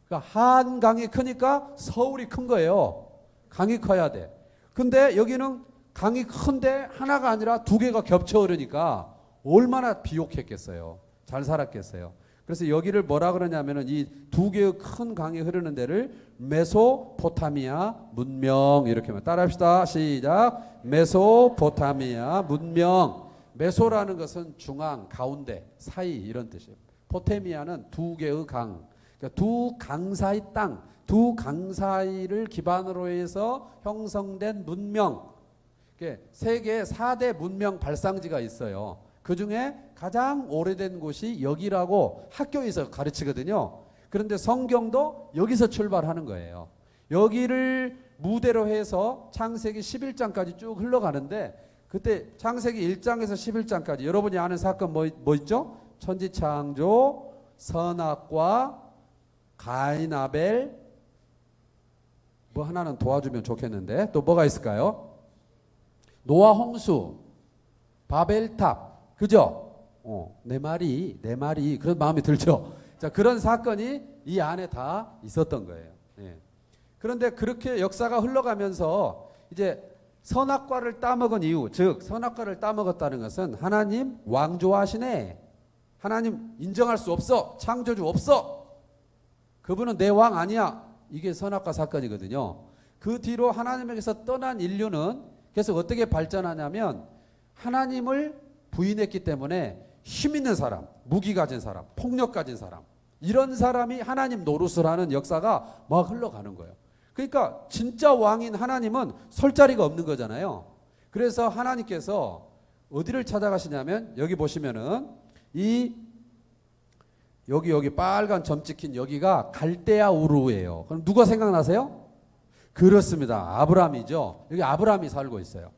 그러니까 한강이 크니까 서울이 큰 거예요. 강이 커야 돼. 근데 여기는 강이 큰데 하나가 아니라 2개가 겹쳐 흐르니까 얼마나 비옥했겠어요. 잘 살았겠어요. 그래서 여기를 뭐라 그러냐면은 이 2개의 큰 강이 흐르는 데를 메소포타미아 문명 이렇게 하면 따라합시다. 시작. 메소포타미아 문명. 메소라는 것은 중앙, 가운데, 사이 이런 뜻이에요. 포테미아는 2개의 강. 그러니까 2강 사이 땅, 2강 사이를 기반으로 해서 형성된 문명. 세계 4대 문명 발상지가 있어요. 그 중에 가장 오래된 곳이 여기라고 학교에서 가르치거든요. 그런데 성경도 여기서 출발하는 거예요. 여기를 무대로 해서 창세기 11장까지 쭉 흘러가는데 그때 창세기 1장에서 11장까지 여러분이 아는 사건 뭐 있죠? 천지창조, 선악과, 가인 아벨, 뭐 하나는 도와주면 좋겠는데 또 뭐가 있을까요? 노아 홍수, 바벨탑, 그죠? 내 말이 그런 마음이 들죠. 자, 그런 사건이 이 안에 다 있었던 거예요. 예. 그런데 그렇게 역사가 흘러가면서 이제 선악과를 따먹은 이유, 즉 선악과를 따먹었다는 것은 하나님 왕조하시네. 하나님 인정할 수 없어. 창조주 없어. 그분은 내 왕 아니야. 이게 선악과 사건이거든요. 그 뒤로 하나님에게서 떠난 인류는 계속 어떻게 발전하냐면 하나님을 부인했기 때문에 힘 있는 사람, 무기 가진 사람, 폭력 가진 사람 이런 사람이 하나님 노릇을 하는 역사가 막 흘러가는 거예요. 그러니까 진짜 왕인 하나님은 설 자리가 없는 거잖아요. 그래서 하나님께서 어디를 찾아가시냐면 여기 보시면은 여기 빨간 점 찍힌 여기가 갈대아 우르예요. 그럼 누가 생각나세요? 그렇습니다. 아브라함이죠. 여기 아브라함이 살고 있어요.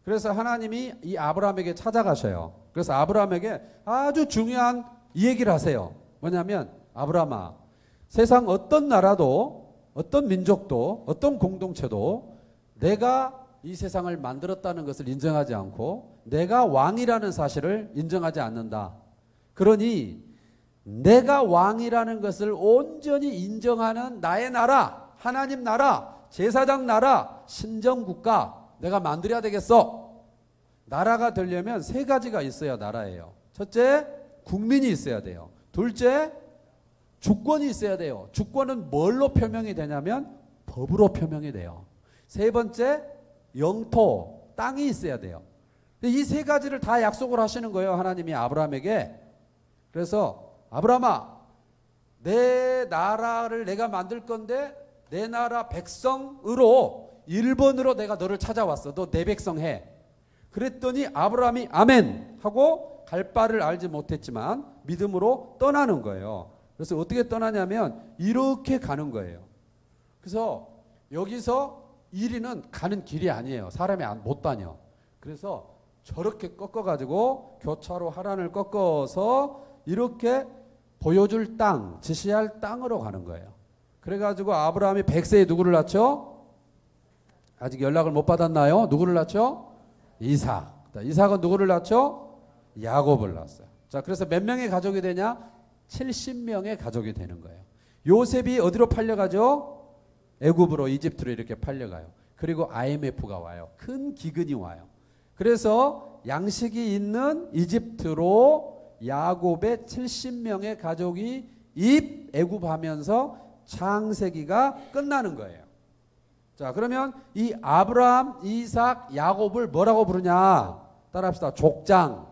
그래서 하나님이 이 아브라함에게 찾아가셔요. 그래서 아브라함에게 아주 중요한 이 얘기를 하세요. 뭐냐면 아브라함아, 세상 어떤 나라도 어떤 민족도 어떤 공동체도 내가 이 세상을 만들었다는 것을 인정하지 않고 내가 왕이라는 사실을 인정하지 않는다. 그러니 내가 왕이라는 것을 온전히 인정하는 나의 나라, 하나님 나라, 제사장 나라, 신정국가 내가 만들어야 되겠어. 나라가 되려면 3가지가 있어야 나라예요. 첫째, 국민이 있어야 돼요. 둘째, 주권이 있어야 돼요. 주권은 뭘로 표명이 되냐면 법으로 표명이 돼요. 세 번째, 영토, 땅이 있어야 돼요. 이 3가지를 다 약속을 하시는 거예요. 하나님이 아브라함에게. 그래서 아브라함아, 내 나라를 내가 만들 건데 내 나라 백성으로 1번으로 내가 너를 찾아왔어. 너 내 백성 해. 그랬더니 아브라함이 아멘 하고 갈 바를 알지 못했지만 믿음으로 떠나는 거예요. 그래서 어떻게 떠나냐면 이렇게 가는 거예요. 그래서 여기서 1위는 가는 길이 아니에요. 사람이 못 다녀. 그래서 저렇게 꺾어가지고 교차로 하란을 꺾어서 이렇게 보여줄 땅, 지시할 땅으로 가는 거예요. 그래가지고 아브라함이 100세에 누구를 낳죠? 아직 연락을 못 받았나요? 누구를 낳죠? 이삭. 이삭은 누구를 낳죠? 야곱을 낳았어요. 자, 그래서 몇 명의 가족이 되냐? 70명의 가족이 되는 거예요. 요셉이 어디로 팔려가죠? 애굽으로, 이집트로 이렇게 팔려가요. 그리고 IMF가 와요. 큰 기근이 와요. 그래서 양식이 있는 이집트로 야곱의 70명의 가족이 애굽하면서 창세기가 끝나는 거예요. 자, 그러면 이 아브라함, 이삭, 야곱을 뭐라고 부르냐? 따라합시다. 족장.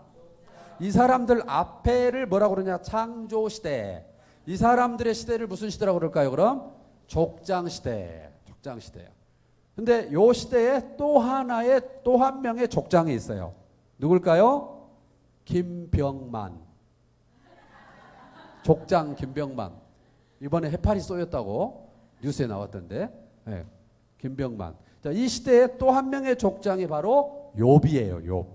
이 사람들 앞에를 뭐라고 그러냐? 창조시대. 이 사람들의 시대를 무슨 시대라고 그럴까요? 그럼 족장시대. 족장시대예요. 근데 요 시대에 또 한 명의 족장이 있어요. 누굴까요? 김병만. 족장 김병만. 이번에 해파리 쏘였다고 뉴스에 나왔던데. 네, 김병만. 자, 이 시대에 또 한 명의 족장이 바로 욥이에요. 욥.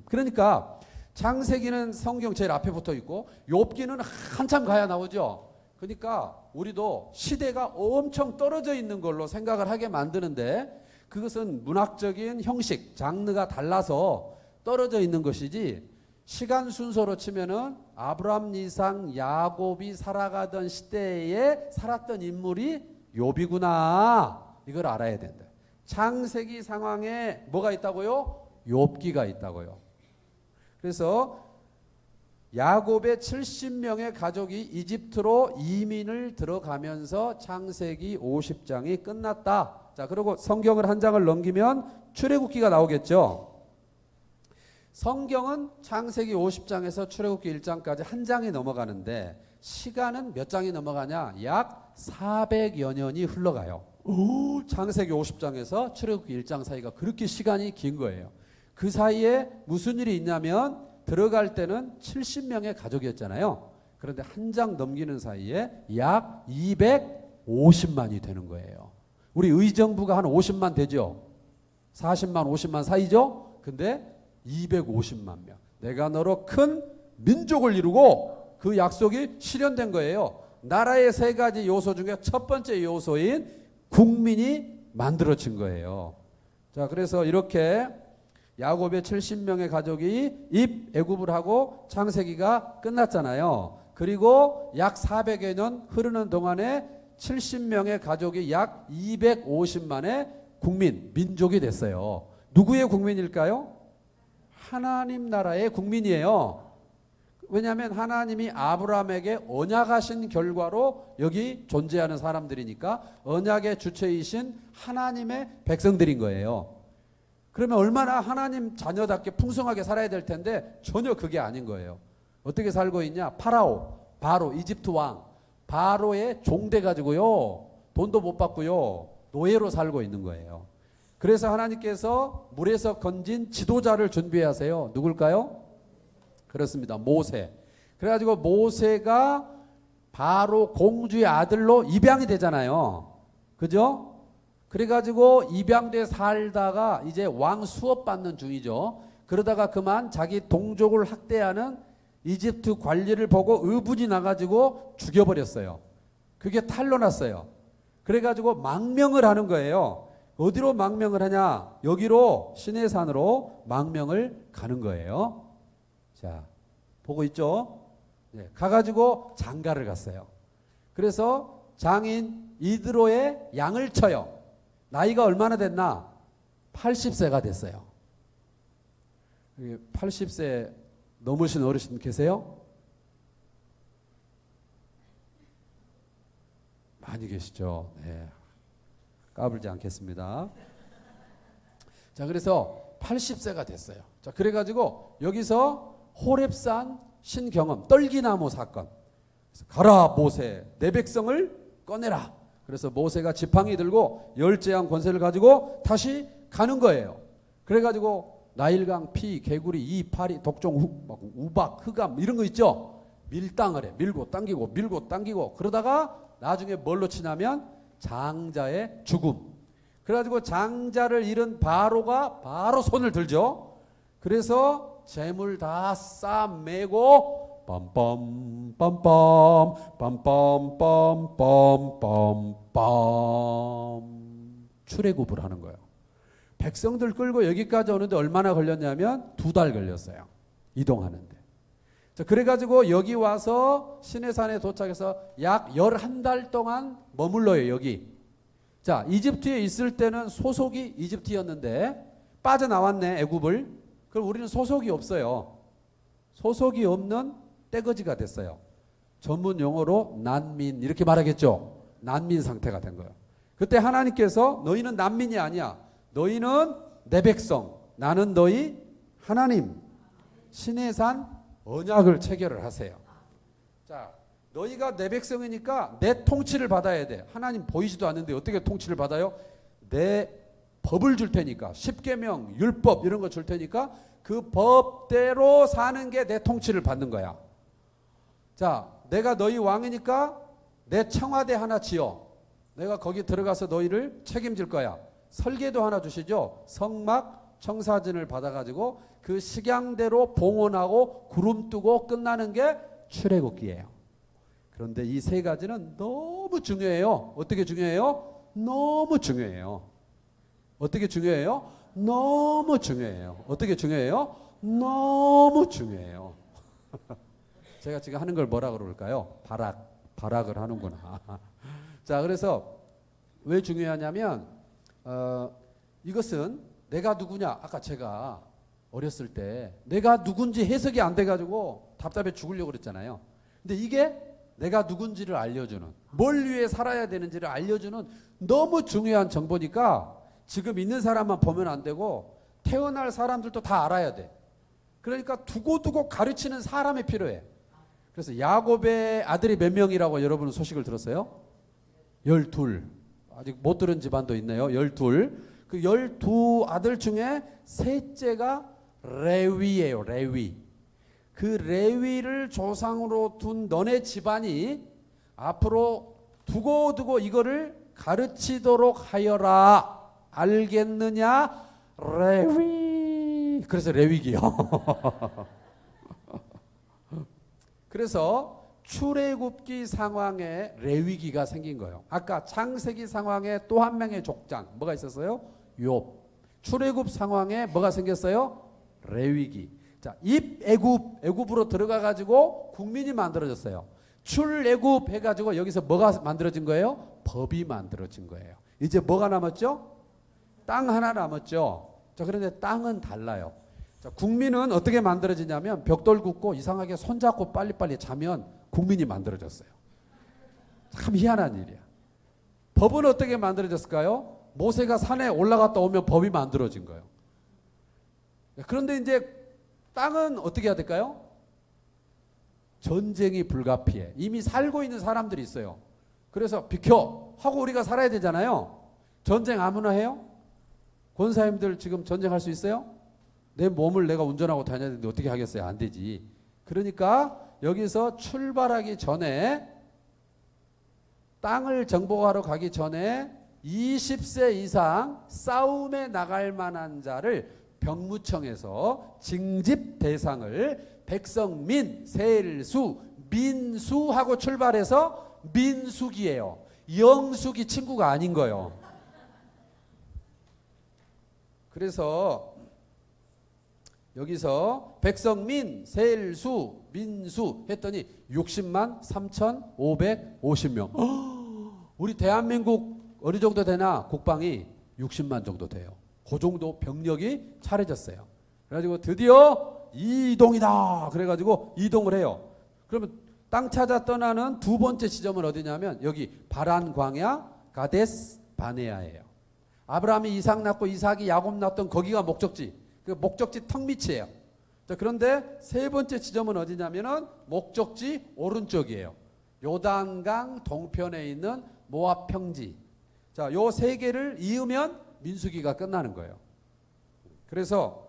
그러니까 창세기는 성경 제일 앞에 붙어 있고 욥기는 한참 가야 나오죠. 그러니까 우리도 시대가 엄청 떨어져 있는 걸로 생각을 하게 만드는데 그것은 문학적인 형식, 장르가 달라서 떨어져 있는 것이지 시간 순서로 치면은 아브라함, 이삭, 야곱이 살아가던 시대에 살았던 인물이 욥이구나. 이걸 알아야 된다. 창세기 상황에 뭐가 있다고요? 욥기가 있다고요. 그래서 야곱의 70명의 가족이 이집트로 이민을 들어가면서 창세기 50장이 끝났다. 자, 그리고 성경을 한 장을 넘기면 출애굽기가 나오겠죠. 성경은 창세기 50장에서 출애굽기 1장까지 한 장이 넘어가는데 시간은 몇 장이 넘어가냐? 약 400여 년이 흘러가요. 창세기 50장에서 출애굽기 1장 사이가 그렇게 시간이 긴 거예요. 그 사이에 무슨 일이 있냐면 들어갈 때는 70명의 가족이었잖아요. 그런데 한 장 넘기는 사이에 약 250만이 되는 거예요. 우리 의정부가 한 50만 되죠. 40만 50만 사이죠. 근데 250만 명. 내가 너로 큰 민족을 이루고 그 약속이 실현된 거예요. 나라의 세 가지 요소 중에 첫 번째 요소인 국민이 만들어진 거예요. 자, 그래서 이렇게 야곱의 70명의 가족이 입애굽을 하고 창세기가 끝났잖아요. 그리고 약 400여 년 흐르는 동안에 70명의 가족이 약 250만의 국민, 민족이 됐어요. 누구의 국민일까요? 하나님 나라의 국민이에요. 왜냐하면 하나님이 아브라함에게 언약하신 결과로 여기 존재하는 사람들이니까 언약의 주체이신 하나님의 백성들인 거예요. 그러면 얼마나 하나님 자녀답게 풍성하게 살아야 될 텐데 전혀 그게 아닌 거예요. 어떻게 살고 있냐? 바로 이집트 왕 바로의 종돼 가지고요. 돈도 못 받고요. 노예로 살고 있는 거예요. 그래서 하나님께서 물에서 건진 지도자를 준비하세요. 누굴까요? 그렇습니다. 모세. 그래가지고 모세가 바로 공주의 아들로 입양이 되잖아요. 그죠? 그래가지고 입양돼 살다가 이제 왕 수업 받는 중이죠. 그러다가 그만 자기 동족을 학대하는 이집트 관리를 보고 의분이 나가지고 죽여버렸어요. 그게 탄로 났어요. 그래가지고 망명을 하는 거예요. 어디로 망명을 하냐? 여기로 시내산으로 망명을 가는 거예요. 자, 보고 있죠? 네, 가가지고 장가를 갔어요. 그래서 장인 이드로의 양을 쳐요. 나이가 얼마나 됐나? 80세가 됐어요. 80세 넘으신 어르신 계세요? 많이 계시죠. 네. 까불지 않겠습니다. 자, 그래서 80세가 됐어요. 자, 그래가지고 여기서 호렙산 신경험 떨기나무 사건. 가라 모세, 내 백성을 꺼내라. 그래서 모세가 지팡이 들고 열재한 권세를 가지고 다시 가는 거예요. 그래가지고 나일강, 피, 개구리, 이, 파리, 독종, 우박, 흑암 이런 거 있죠. 밀당을 해. 밀고 당기고 밀고 당기고 그러다가 나중에 뭘로 치냐면 장자의 죽음. 그래가지고 장자를 잃은 바로가 바로 손을 들죠. 그래서 재물 다 싸매고 빰빰 빰빰 빰빰 빰빰 빰빰 출애굽을 하는 거예요. 백성들 끌고 여기까지 오는데 얼마나 걸렸냐면 2달 걸렸어요. 이동하는데. 자, 그래가지고 여기 와서 시내산에 도착해서 약 11달 동안 머물러요. 여기. 자, 이집트에 있을 때는 소속이 이집트였는데 빠져나왔네. 애굽을. 그럼 우리는 소속이 없어요. 소속이 없는 떼거지가 됐어요. 전문 용어로 난민 이렇게 말하겠죠. 난민 상태가 된 거예요. 그때 하나님께서 너희는 난민이 아니야. 너희는 내 백성. 나는 너희 하나님 신의 산 언약을 체결을 하세요. 자, 너희가 내 백성이니까 내 통치를 받아야 돼. 하나님 보이지도 않는데 어떻게 통치를 받아요? 내 법을 줄 테니까, 십계명, 율법 이런 거 줄 테니까 그 법대로 사는 게 내 통치를 받는 거야. 자, 내가 너희 왕이니까 내 청와대 하나 지어. 내가 거기 들어가서 너희를 책임질 거야. 설계도 하나 주시죠. 성막, 청사진을 받아가지고 그 식양대로 봉헌하고 구름 뜨고 끝나는 게 출애굽기예요. 그런데 이 세 가지는 너무 중요해요. 어떻게 중요해요? 너무 중요해요. 어떻게 중요해요? 너무 중요해요. 어떻게 중요해요? 너무 중요해요. 제가 지금 하는 걸 뭐라 그럴까요? 발악을 하는구나. 자, 그래서 왜 중요하냐면 이것은 내가 누구냐? 아까 제가 어렸을 때 내가 누군지 해석이 안 돼가지고 답답해 죽으려고 그랬잖아요. 근데 이게 내가 누군지를 알려주는, 뭘 위해 살아야 되는지를 알려주는 너무 중요한 정보니까 지금 있는 사람만 보면 안 되고 태어날 사람들도 다 알아야 돼. 그러니까 두고두고 가르치는 사람이 필요해. 그래서 야곱의 아들이 몇 명이라고 여러분은 소식을 들었어요? 12. 아직 못 들은 집안도 있네요. 12. 그 12 아들 중에 셋째가 레위예요. 레위. 그 레위를 조상으로 둔 너네 집안이 앞으로 두고두고 이거를 가르치도록 하여라. 알겠느냐? 레위. 그래서 레위기요. 그래서 출애굽기 상황에 레위기가 생긴 거예요. 아까 창세기 상황에 또 한 명의 족장 뭐가 있었어요? 욥. 출애굽 상황에 뭐가 생겼어요? 레위기. 자, 애굽으로 들어가 가지고 국민이 만들어졌어요. 출애굽 해 가지고 여기서 뭐가 만들어진 거예요? 법이 만들어진 거예요. 이제 뭐가 남았죠? 땅 하나 남았죠. 자, 그런데 땅은 달라요. 자, 국민은 어떻게 만들어지냐면 벽돌 굽고 이상하게 손잡고 빨리빨리 자면 국민이 만들어졌어요. 참 희한한 일이야. 법은 어떻게 만들어졌을까요? 모세가 산에 올라갔다 오면 법이 만들어진 거예요. 그런데 이제 땅은 어떻게 해야 될까요? 전쟁이 불가피해. 이미 살고 있는 사람들이 있어요. 그래서 비켜 하고 우리가 살아야 되잖아요. 전쟁 아무나 해요? 권사님들 지금 전쟁할 수 있어요? 내 몸을 내가 운전하고 다녀야 되는데 어떻게 하겠어요? 안 되지. 그러니까 여기서 출발하기 전에 땅을 정복하러 가기 전에 20세 이상 싸움에 나갈 만한 자를 병무청에서 징집 대상을 백성민, 세일수, 민수하고 출발해서 민숙이에요. 영숙이 친구가 아닌 거예요. 그래서 여기서 백성민, 세일수, 민수 했더니 60만 3,550명. 우리 대한민국 어느 정도 되나? 국방이 60만 정도 돼요. 그 정도 병력이 차려졌어요. 그래가지고 드디어 이동이다. 그래가지고 이동을 해요. 그러면 땅 찾아 떠나는 두 번째 지점은 어디냐면 여기 바란 광야 가데스 바네아예요. 아브라함이 이삭 낳고 이삭이 야곱 낳았던 거기가 목적지. 그 목적지 턱 밑이에요. 자, 그런데 세 번째 지점은 어디냐면은 목적지 오른쪽이에요. 요단강 동편에 있는 모압 평지. 자, 요 세 개를 이으면 민수기가 끝나는 거예요. 그래서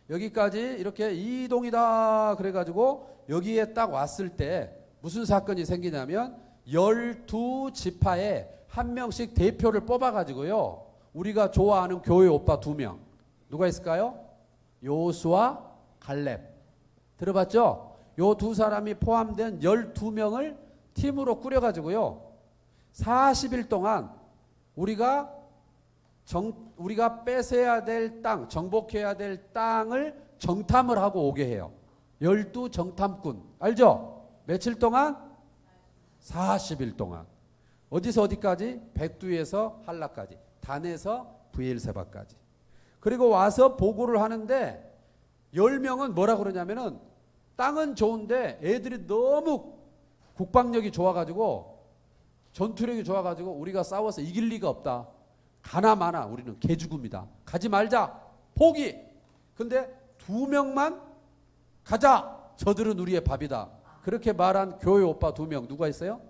여기까지 이렇게 이동이다 그래가지고 여기에 딱 왔을 때 무슨 사건이 생기냐면 12지파에 한 명씩 대표를 뽑아가지고요. 우리가 좋아하는 교회 오빠 2명. 누가 있을까요? 요수와 갈렙. 들어봤죠? 요 두 사람이 포함된 12명을 팀으로 꾸려가지고요. 40일 동안 우리가 뺏어야 될 땅, 정복해야 될 땅을 정탐을 하고 오게 해요. 12정탐꾼. 알죠? 며칠 동안? 40일 동안. 어디서 어디까지? 백두에서 한라까지. 단에서 브엘세바까지. 그리고 와서 보고를 하는데 10명은 뭐라 그러냐면은 땅은 좋은데 애들이 너무 국방력이 좋아가지고 전투력이 좋아가지고 우리가 싸워서 이길 리가 없다. 가나 마나 우리는 개죽음이다. 가지 말자. 포기. 근데 2명만 가자. 저들은 우리의 밥이다. 그렇게 말한 교회 오빠 2명 누가 있어요?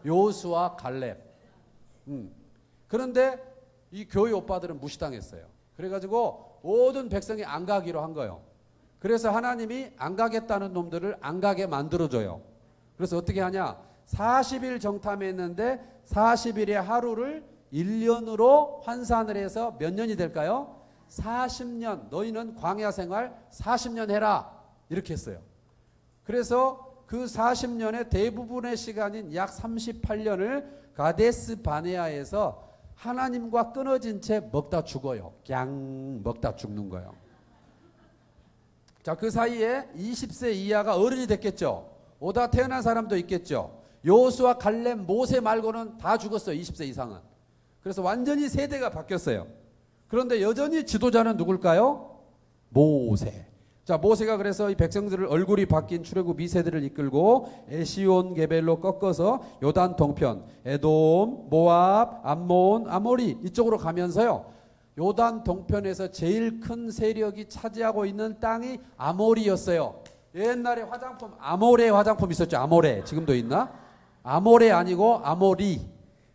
요수와 갈렙. 그런데 이 교회 오빠들은 무시당했어요. 그래가지고 모든 백성이 안 가기로 한 거예요. 그래서 하나님이 안 가겠다는 놈들을 안 가게 만들어줘요. 그래서 어떻게 하냐? 40일 정탐했는데 40일의 하루를 1년으로 환산을 해서 몇 년이 될까요? 40년. 너희는 광야 생활 40년 해라. 이렇게 했어요. 그래서 그 40년의 대부분의 시간인 약 38년을 가데스 바네아에서 하나님과 끊어진 채 먹다 죽어요. 그냥 먹다 죽는 거예요. 자, 그 사이에 20세 이하가 어른이 됐겠죠. 오다 태어난 사람도 있겠죠. 여호수아, 갈렙, 모세 말고는 다 죽었어요. 20세 이상은. 그래서 완전히 세대가 바뀌었어요. 그런데 여전히 지도자는 누굴까요? 모세. 자, 모세가 그래서 이 백성들을 얼굴이 바뀐 출애굽 2세대를 이끌고 에시온 게벨로 꺾어서 요단 동편, 에돔, 모압, 암몬, 아모리 이쪽으로 가면서요. 요단 동편에서 제일 큰 세력이 차지하고 있는 땅이 아모리였어요. 옛날에 화장품 아모레 화장품 있었죠. 아모레. 지금도 있나? 아모레 아니고 아모리.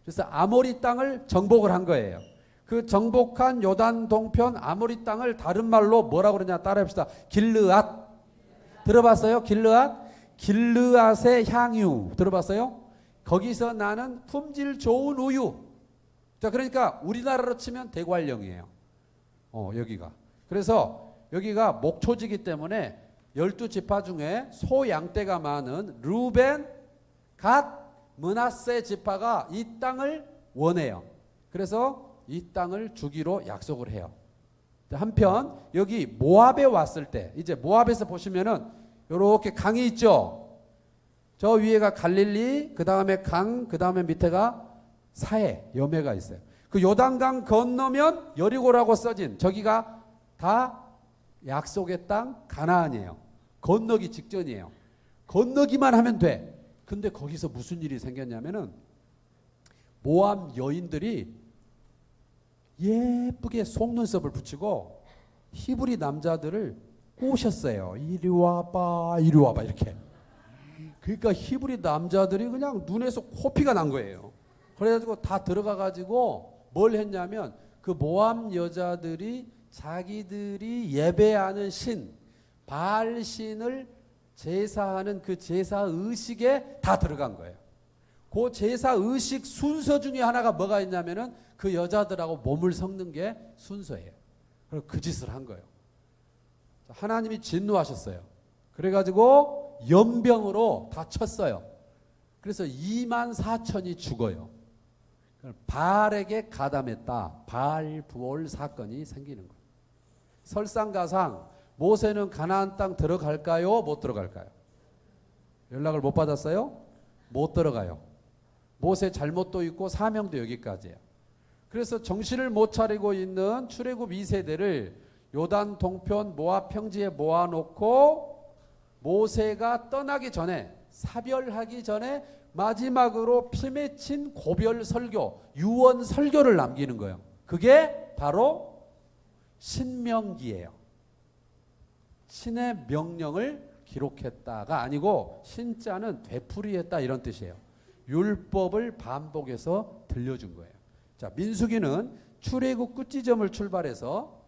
그래서 아모리 땅을 정복을 한 거예요. 그 정복한 요단 동편 아모리 땅을 다른 말로 뭐라고 그러냐 따라합시다. 길르앗. 들어봤어요? 길르앗? 길르앗의 향유. 들어봤어요? 거기서 나는 품질 좋은 우유. 자, 그러니까 우리나라로 치면 대관령이에요. 여기가. 그래서 여기가 목초지기 때문에 12지파 중에 소양떼가 많은 루벤, 갓, 므낫세 지파가 이 땅을 원해요. 그래서 이 땅을 주기로 약속을 해요. 한편 여기 모압에 왔을 때 이제 모압에서 보시면은 이렇게 강이 있죠. 저 위에가 갈릴리, 그 다음에 강, 그 다음에 밑에가 사해, 여매가 있어요. 그 요단강 건너면 여리고라고 써진 저기가 다 약속의 땅 가나안이에요. 건너기 직전이에요. 건너기만 하면 돼. 근데 거기서 무슨 일이 생겼냐면은 모압 여인들이 예쁘게 속눈썹을 붙이고 히브리 남자들을 꼬셨어요. 이리 와봐, 이리 와봐 이렇게. 그러니까 히브리 남자들이 그냥 눈에서 코피가 난 거예요. 그래가지고 다 들어가가지고 뭘 했냐면 그 모압 여자들이 자기들이 예배하는 신, 바알 신을 제사하는 그 제사 의식에 다 들어간 거예요. 그 제사 의식 순서 중에 하나가 뭐가 있냐면은 그 여자들하고 몸을 섞는 게 순서예요. 그래서 그 짓을 한 거예요. 하나님이 진노하셨어요. 그래가지고 연병으로 다 쳤어요. 그래서 24,000이 죽어요. 바알에게 가담했다. 바알 부올 사건이 생기는 거예요. 설상가상 모세는 가나안 땅 들어갈까요? 못 들어갈까요? 연락을 못 받았어요? 못 들어가요. 모세 잘못도 있고 사명도 여기까지예요. 그래서 정신을 못 차리고 있는 출애굽 2세대를 요단 동편 모압 평지에 모아놓고 모세가 떠나기 전에 사별하기 전에 마지막으로 피 맺힌 고별 설교, 유언 설교를 남기는 거예요. 그게 바로 신명기예요. 신의 명령을 기록했다가 아니고 신자는 되풀이했다 이런 뜻이에요. 율법을 반복해서 들려준 거예요. 자, 민수기는 출애굽 끝지점을 출발해서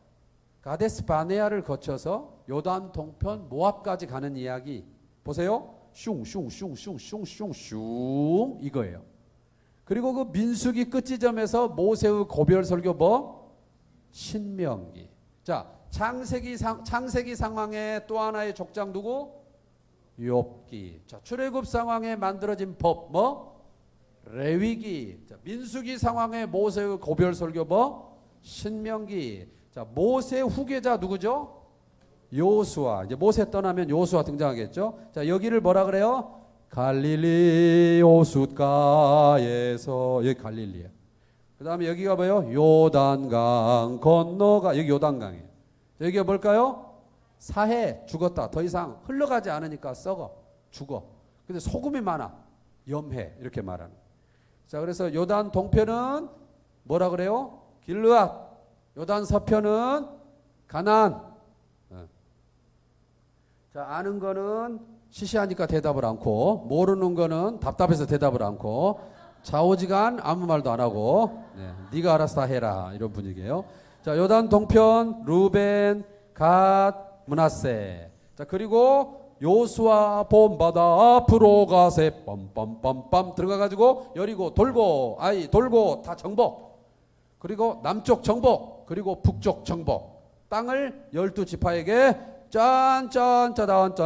가데스 바네아를 거쳐서 요단 동편 모압까지 가는 이야기 보세요. 슝슝슝슝슝슝슝 이거예요. 그리고 그 민수기 끝지점에서 모세의 고별 설교 뭐? 신명기. 자, 창세기 상황의 또 하나의 족장 누구? 욥기. 자, 출애굽 상황에 만들어진 법 뭐? 레위기. 자, 민수기 상황의 모세의 고별 설교 뭐? 신명기. 자, 모세 후계자 누구죠? 요수아. 이제 모세 떠나면 요수아 등장하겠죠? 자, 여기를 뭐라 그래요? 갈릴리 호숫가에서. 여기 갈릴리예요. 그 다음에 여기가 뭐예요? 요단강 건너가. 여기 요단강이에요. 여기가 뭘까요? 사해. 죽었다. 더 이상 흘러가지 않으니까 썩어. 죽어. 근데 소금이 많아. 염해. 이렇게 말하는. 자, 그래서 요단 동편은 뭐라 그래요? 길르앗. 요단 서편은 가나안. 자, 아는 거는 시시하니까 대답을 않고, 모르는 거는 답답해서 대답을 않고, 좌우지간 아무 말도 안 하고, 네가 알아서 다 해라, 이런 분위기예요. 자, 요단 동편, 루벤, 갓, 므낫세. 자, 그리고 요수아 본바다 앞으로 가세 빰빰빰빰 들어가가지고 여리고 돌고 아이 돌고 다 정복. 그리고 남쪽 정복, 그리고 북쪽 정복. 땅을 12지파에게 짠짠짜단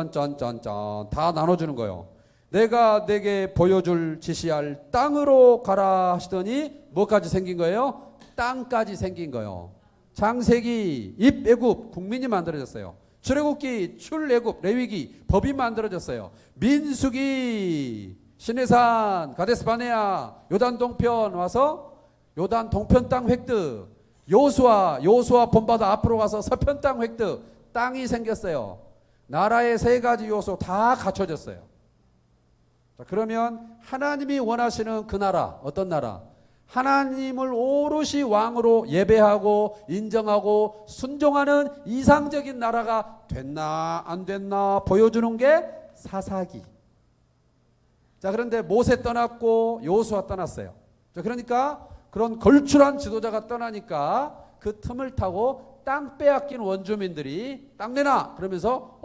다 나눠주는 거예요. 내가 내게 보여줄 지시할 땅으로 가라 하시더니 뭐까지 생긴 거예요? 땅까지 생긴 거예요. 창세기, 입애굽, 국민이 만들어졌어요. 출애굽기, 출애굽, 레위기, 법이 만들어졌어요. 민수기, 시내산, 가데스바네아, 요단 동편 와서 요단 동편 땅 획득, 요수아 본바다 앞으로 가서 서편 땅 획득, 땅이 생겼어요. 나라의 3가지 요소 다 갖춰졌어요. 자, 그러면 하나님이 원하시는 그 나라, 어떤 나라? 하나님을 오롯이 왕으로 예배하고 인정하고 순종하는 이상적인 나라가 됐나 안 됐나 보여주는 게 사사기. 자, 그런데 모세 떠났고 요수아 떠났어요. 자, 그러니까 그런 걸출한 지도자가 떠나니까 그 틈을 타고 땅 빼앗긴 원주민들이 땅 내놔 그러면서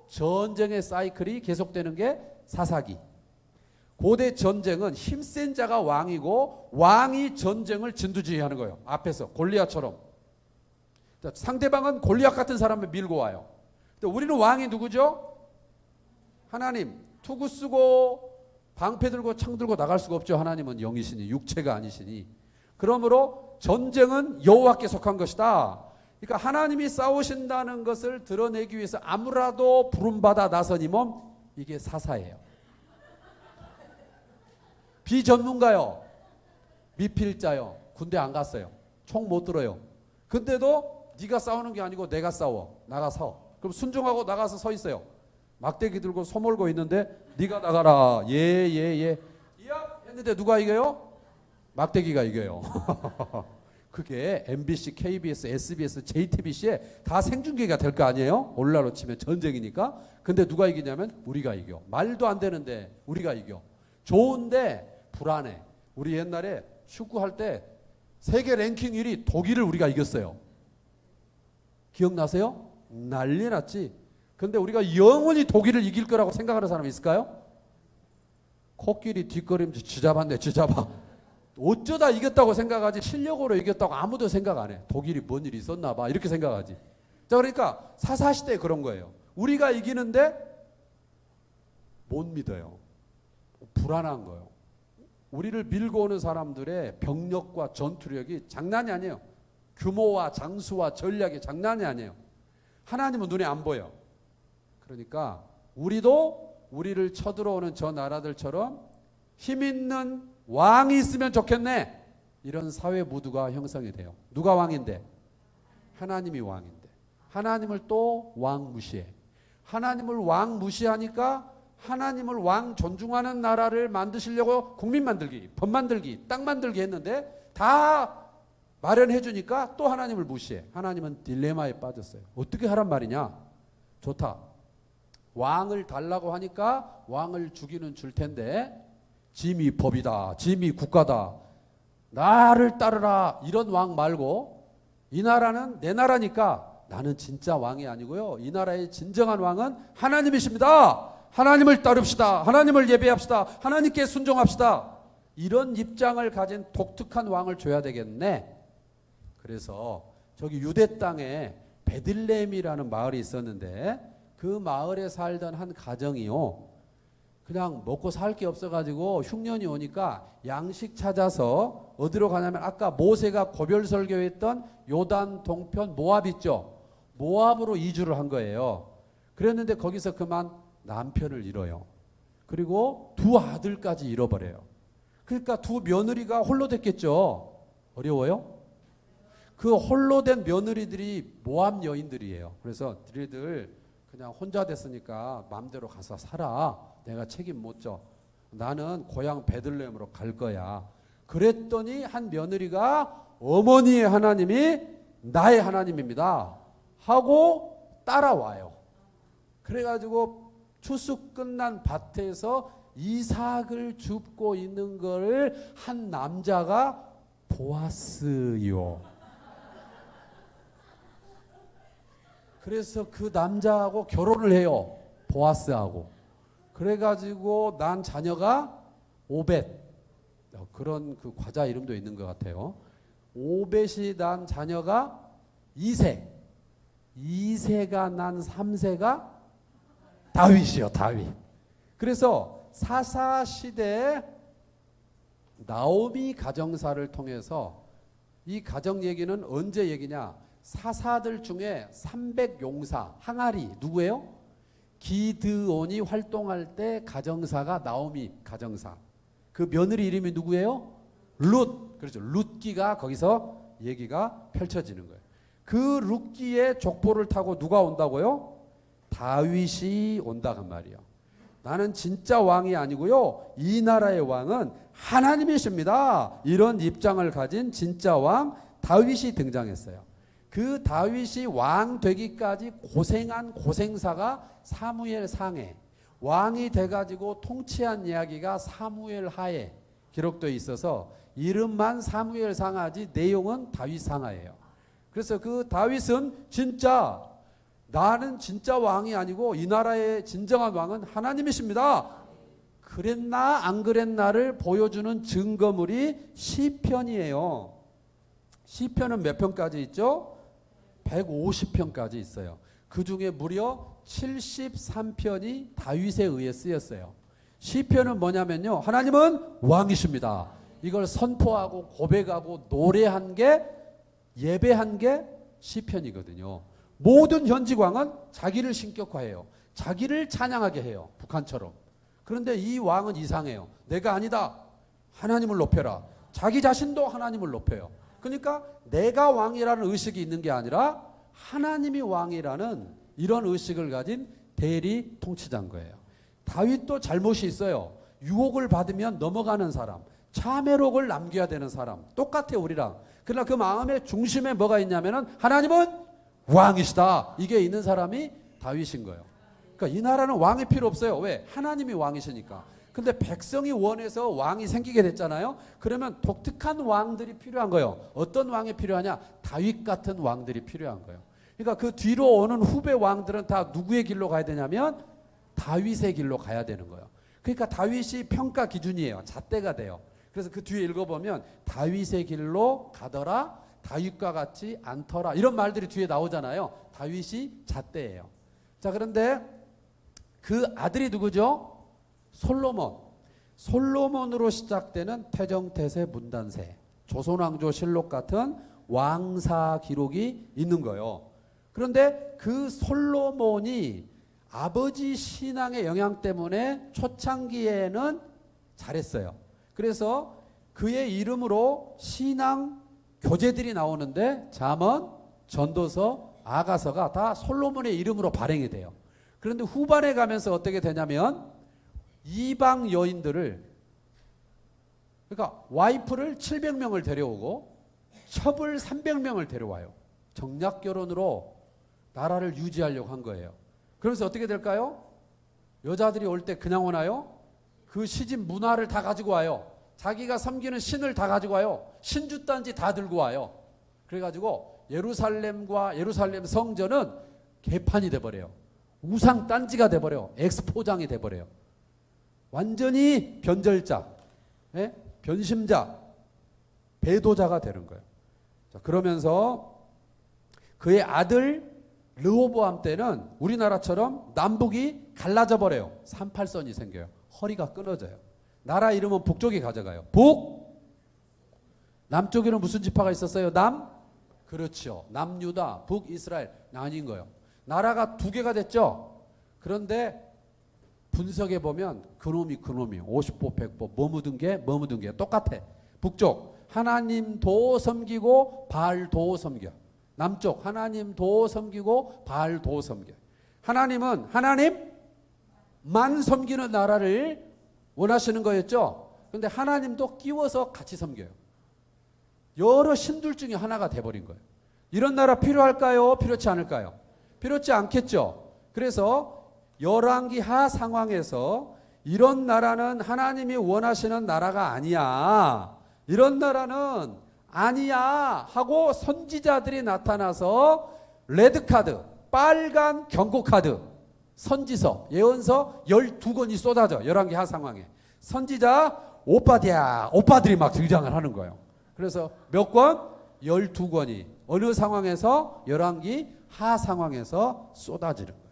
전쟁의 사이클이 계속되는 게 사사기. 고대 전쟁은 힘센 자가 왕이고 왕이 전쟁을 진두지휘하는 거예요. 앞에서 골리앗처럼. 상대방은 골리앗 같은 사람을 밀고 와요. 우리는 왕이 누구죠? 하나님. 투구 쓰고 방패 들고 창 들고 나갈 수가 없죠. 하나님은 영이시니 육체가 아니시니. 그러므로 전쟁은 여호와께 속한 것이다. 그러니까 하나님이 싸우신다는 것을 드러내기 위해서 아무라도 부름받아 나서니면 이게 사사예요. 비전문가요. 미필자요. 군대 안 갔어요. 총 못 들어요. 근데도 네가 싸우는 게 아니고 내가 싸워. 나가서. 그럼 순종하고 나가서 서 있어요. 막대기 들고 소몰고 있는데 네가 나가라. 예. 이야 했는데 누가 이겨요? 막대기가 이겨요. 그게 MBC, KBS, SBS, JTBC에 다 생중계가 될 거 아니에요? 오늘날로 치면 전쟁이니까. 근데 누가 이기냐면 우리가 이겨. 말도 안 되는데 우리가 이겨. 좋은데 불안해. 우리 옛날에 축구할 때 세계 랭킹 1위 독일을 우리가 이겼어요. 기억나세요? 난리 났지. 근데 우리가 영원히 독일을 이길 거라고 생각하는 사람 있을까요? 코끼리 뒷걸음질 쥐잡았네, 쥐잡아. 어쩌다 이겼다고 생각하지 실력으로 이겼다고 아무도 생각 안 해. 독일이 뭔 일이 있었나 봐 이렇게 생각하지. 자, 그러니까 사사시대에 그런 거예요. 우리가 이기는데 못 믿어요. 불안한 거예요. 우리를 밀고 오는 사람들의 병력과 전투력이 장난이 아니에요. 규모와 장수와 전략이 장난이 아니에요. 하나님은 눈에 안 보여. 그러니까 우리도 우리를 쳐들어오는 저 나라들처럼 힘 있는 왕이 있으면 좋겠네. 이런 사회 무드가 형성이 돼요. 누가 왕인데? 하나님이 왕인데. 하나님을 또 왕 무시해. 하나님을 왕 무시하니까 하나님을 왕 존중하는 나라를 만드시려고 국민 만들기, 법 만들기, 땅 만들기 했는데 다 마련해 주니까 또 하나님을 무시해. 하나님은 딜레마에 빠졌어요. 어떻게 하란 말이냐? 좋다. 왕을 달라고 하니까 왕을 주기는 줄 텐데 짐이 법이다. 짐이 국가다. 나를 따르라. 이런 왕 말고 이 나라는 내 나라니까 나는 진짜 왕이 아니고요. 이 나라의 진정한 왕은 하나님이십니다. 하나님을 따릅시다. 하나님을 예배합시다. 하나님께 순종합시다. 이런 입장을 가진 독특한 왕을 줘야 되겠네. 그래서 저기 유대 땅에 베들레헴이라는 마을이 있었는데 그 마을에 살던 한 가정이요. 그냥 먹고 살 게 없어가지고 흉년이 오니까 양식 찾아서 어디로 가냐면 아까 모세가 고별 설교했던 요단 동편 모압 있죠. 모압으로 이주를 한 거예요. 그랬는데 거기서 그만 남편을 잃어요. 그리고 두 아들까지 잃어버려요. 그러니까 두 며느리가 홀로 됐겠죠. 어려워요? 그 홀로 된 며느리들이 모압 여인들이에요. 그래서 너희들 그냥 혼자 됐으니까 마음대로 가서 살아. 내가 책임 못 져. 나는 고향 베들레헴으로 갈 거야. 그랬더니 한 며느리가 어머니의 하나님이 나의 하나님입니다 하고 따라와요. 그래가지고 추수 끝난 밭에서 이삭을 줍고 있는 걸 한 남자가 보았어요. 그래서 그 남자하고 결혼을 해요. 보아스하고. 그래가지고 난 자녀가 오벳. 그런 그 과자 이름도 있는 것 같아요. 오벳이 난 자녀가 이세. 이세가 난 삼세가 다윗이요. 다윗. 그래서 사사 시대에 나오미 가정사를 통해서 이 가정 얘기는 언제 얘기냐? 사사들 중에 300용사 항아리 누구예요? 기드온이 활동할 때 가정사가 나오미 가정사. 그 며느리 이름이 누구예요? 룻. 그렇죠. 룻기가 거기서 얘기가 펼쳐지는 거예요. 그 룻기의 족보를 타고 누가 온다고요? 다윗이 온다고 말이에요. 나는 진짜 왕이 아니고요. 이 나라의 왕은 하나님이십니다. 이런 입장을 가진 진짜 왕 다윗이 등장했어요. 그 다윗이 왕 되기까지 고생한 고생사가 사무엘 상에, 왕이 돼가지고 통치한 이야기가 사무엘 하에 기록되어 있어서 이름만 사무엘 상하지 내용은 다윗 상하예요. 그래서 그 다윗은 진짜 나는 진짜 왕이 아니고 이 나라의 진정한 왕은 하나님이십니다. 그랬나 안 그랬나를 보여주는 증거물이 시편이에요. 시편은 몇 편까지 있죠? 150편까지 있어요. 그 중에 무려 73편이 다윗에 의해 쓰였어요. 시편은 뭐냐면요. 하나님은 왕이십니다. 이걸 선포하고 고백하고 노래한 게 예배한 게 시편이거든요. 모든 현직 왕은 자기를 신격화해요. 자기를 찬양하게 해요. 북한처럼. 그런데 이 왕은 이상해요. 내가 아니다. 하나님을 높여라. 자기 자신도 하나님을 높여요. 그러니까 내가 왕이라는 의식이 있는 게 아니라 하나님이 왕이라는 이런 의식을 가진 대리 통치자인 거예요. 다윗도 잘못이 있어요. 유혹을 받으면 넘어가는 사람, 참회록을 남겨야 되는 사람, 똑같아요 우리랑. 그러나 그 마음의 중심에 뭐가 있냐면은 하나님은 왕이시다. 이게 있는 사람이 다윗인 거예요. 그러니까 이 나라는 왕이 필요 없어요. 왜? 하나님이 왕이시니까. 근데 백성이 원해서 왕이 생기게 됐잖아요. 그러면 독특한 왕들이 필요한 거예요. 어떤 왕이 필요하냐? 다윗 같은 왕들이 필요한 거예요. 그러니까 그 뒤로 오는 후배 왕들은 다 누구의 길로 가야 되냐면 다윗의 길로 가야 되는 거예요. 그러니까 다윗이 평가 기준이에요. 잣대가 돼요. 그래서 그 뒤에 읽어보면 다윗의 길로 가더라, 다윗과 같지 않더라, 이런 말들이 뒤에 나오잖아요. 다윗이 잣대예요. 자, 그런데 그 아들이 누구죠? 솔로몬. 솔로몬으로 시작되는 태정태세 문단세, 조선왕조실록 같은 왕사 기록이 있는 거예요. 그런데 그 솔로몬이 아버지 신앙의 영향 때문에 초창기에는 잘했어요. 그래서 그의 이름으로 신앙 교재들이 나오는데 잠언, 전도서, 아가서가 다 솔로몬의 이름으로 발행이 돼요. 그런데 후반에 가면서 어떻게 되냐면 이방 여인들을, 그러니까 와이프를 700명을 데려오고 첩을 300명을 데려와요. 정략 결혼으로 나라를 유지하려고 한 거예요. 그러면서 어떻게 될까요? 여자들이 올 때 그냥 오나요? 그 시집 문화를 다 가지고 와요. 자기가 섬기는 신을 다 가지고 와요. 신주단지 다 들고 와요. 그래가지고 예루살렘과 예루살렘 성전은 개판이 돼버려요. 우상단지가 돼버려요. 엑스포장이 돼버려요. 완전히 변절자, 변심자, 배도자가 되는 거예요. 자, 그러면서 그의 아들 르호보암 때는 우리나라처럼 남북이 갈라져 버려요. 38선이 생겨요. 허리가 끊어져요. 나라 이름은 북쪽이 가져가요. 북. 남쪽에는 무슨 지파가 있었어요? 남. 그렇죠. 남유다, 북이스라엘 나뉜 거예요. 나라가 두 개가 됐죠. 그런데 분석해 보면 그놈이 50보 100보 뭐 묻은 게 똑같아. 북쪽 하나님도 섬기고 바알도 섬겨. 남쪽 하나님도 섬기고 바알도 섬겨. 하나님은 하나님만 섬기는 나라를 원하시는 거였죠. 그런데 하나님도 끼워서 같이 섬겨요. 여러 신들 중에 하나가 돼버린 거예요. 이런 나라 필요할까요? 필요치 않을까요? 필요치 않겠죠. 그래서 열왕기 하 상황에서 이런 나라는 하나님이 원하시는 나라가 아니야. 이런 나라는 아니야 하고 선지자들이 나타나서 레드카드, 빨간 경고카드, 선지서, 예언서 12권이 쏟아져. 열왕기 하 상황에. 선지자 오빠들이 막 등장을 하는 거예요. 그래서 몇 권? 12권이 어느 상황에서? 열왕기 하 상황에서 쏟아지는 거예요.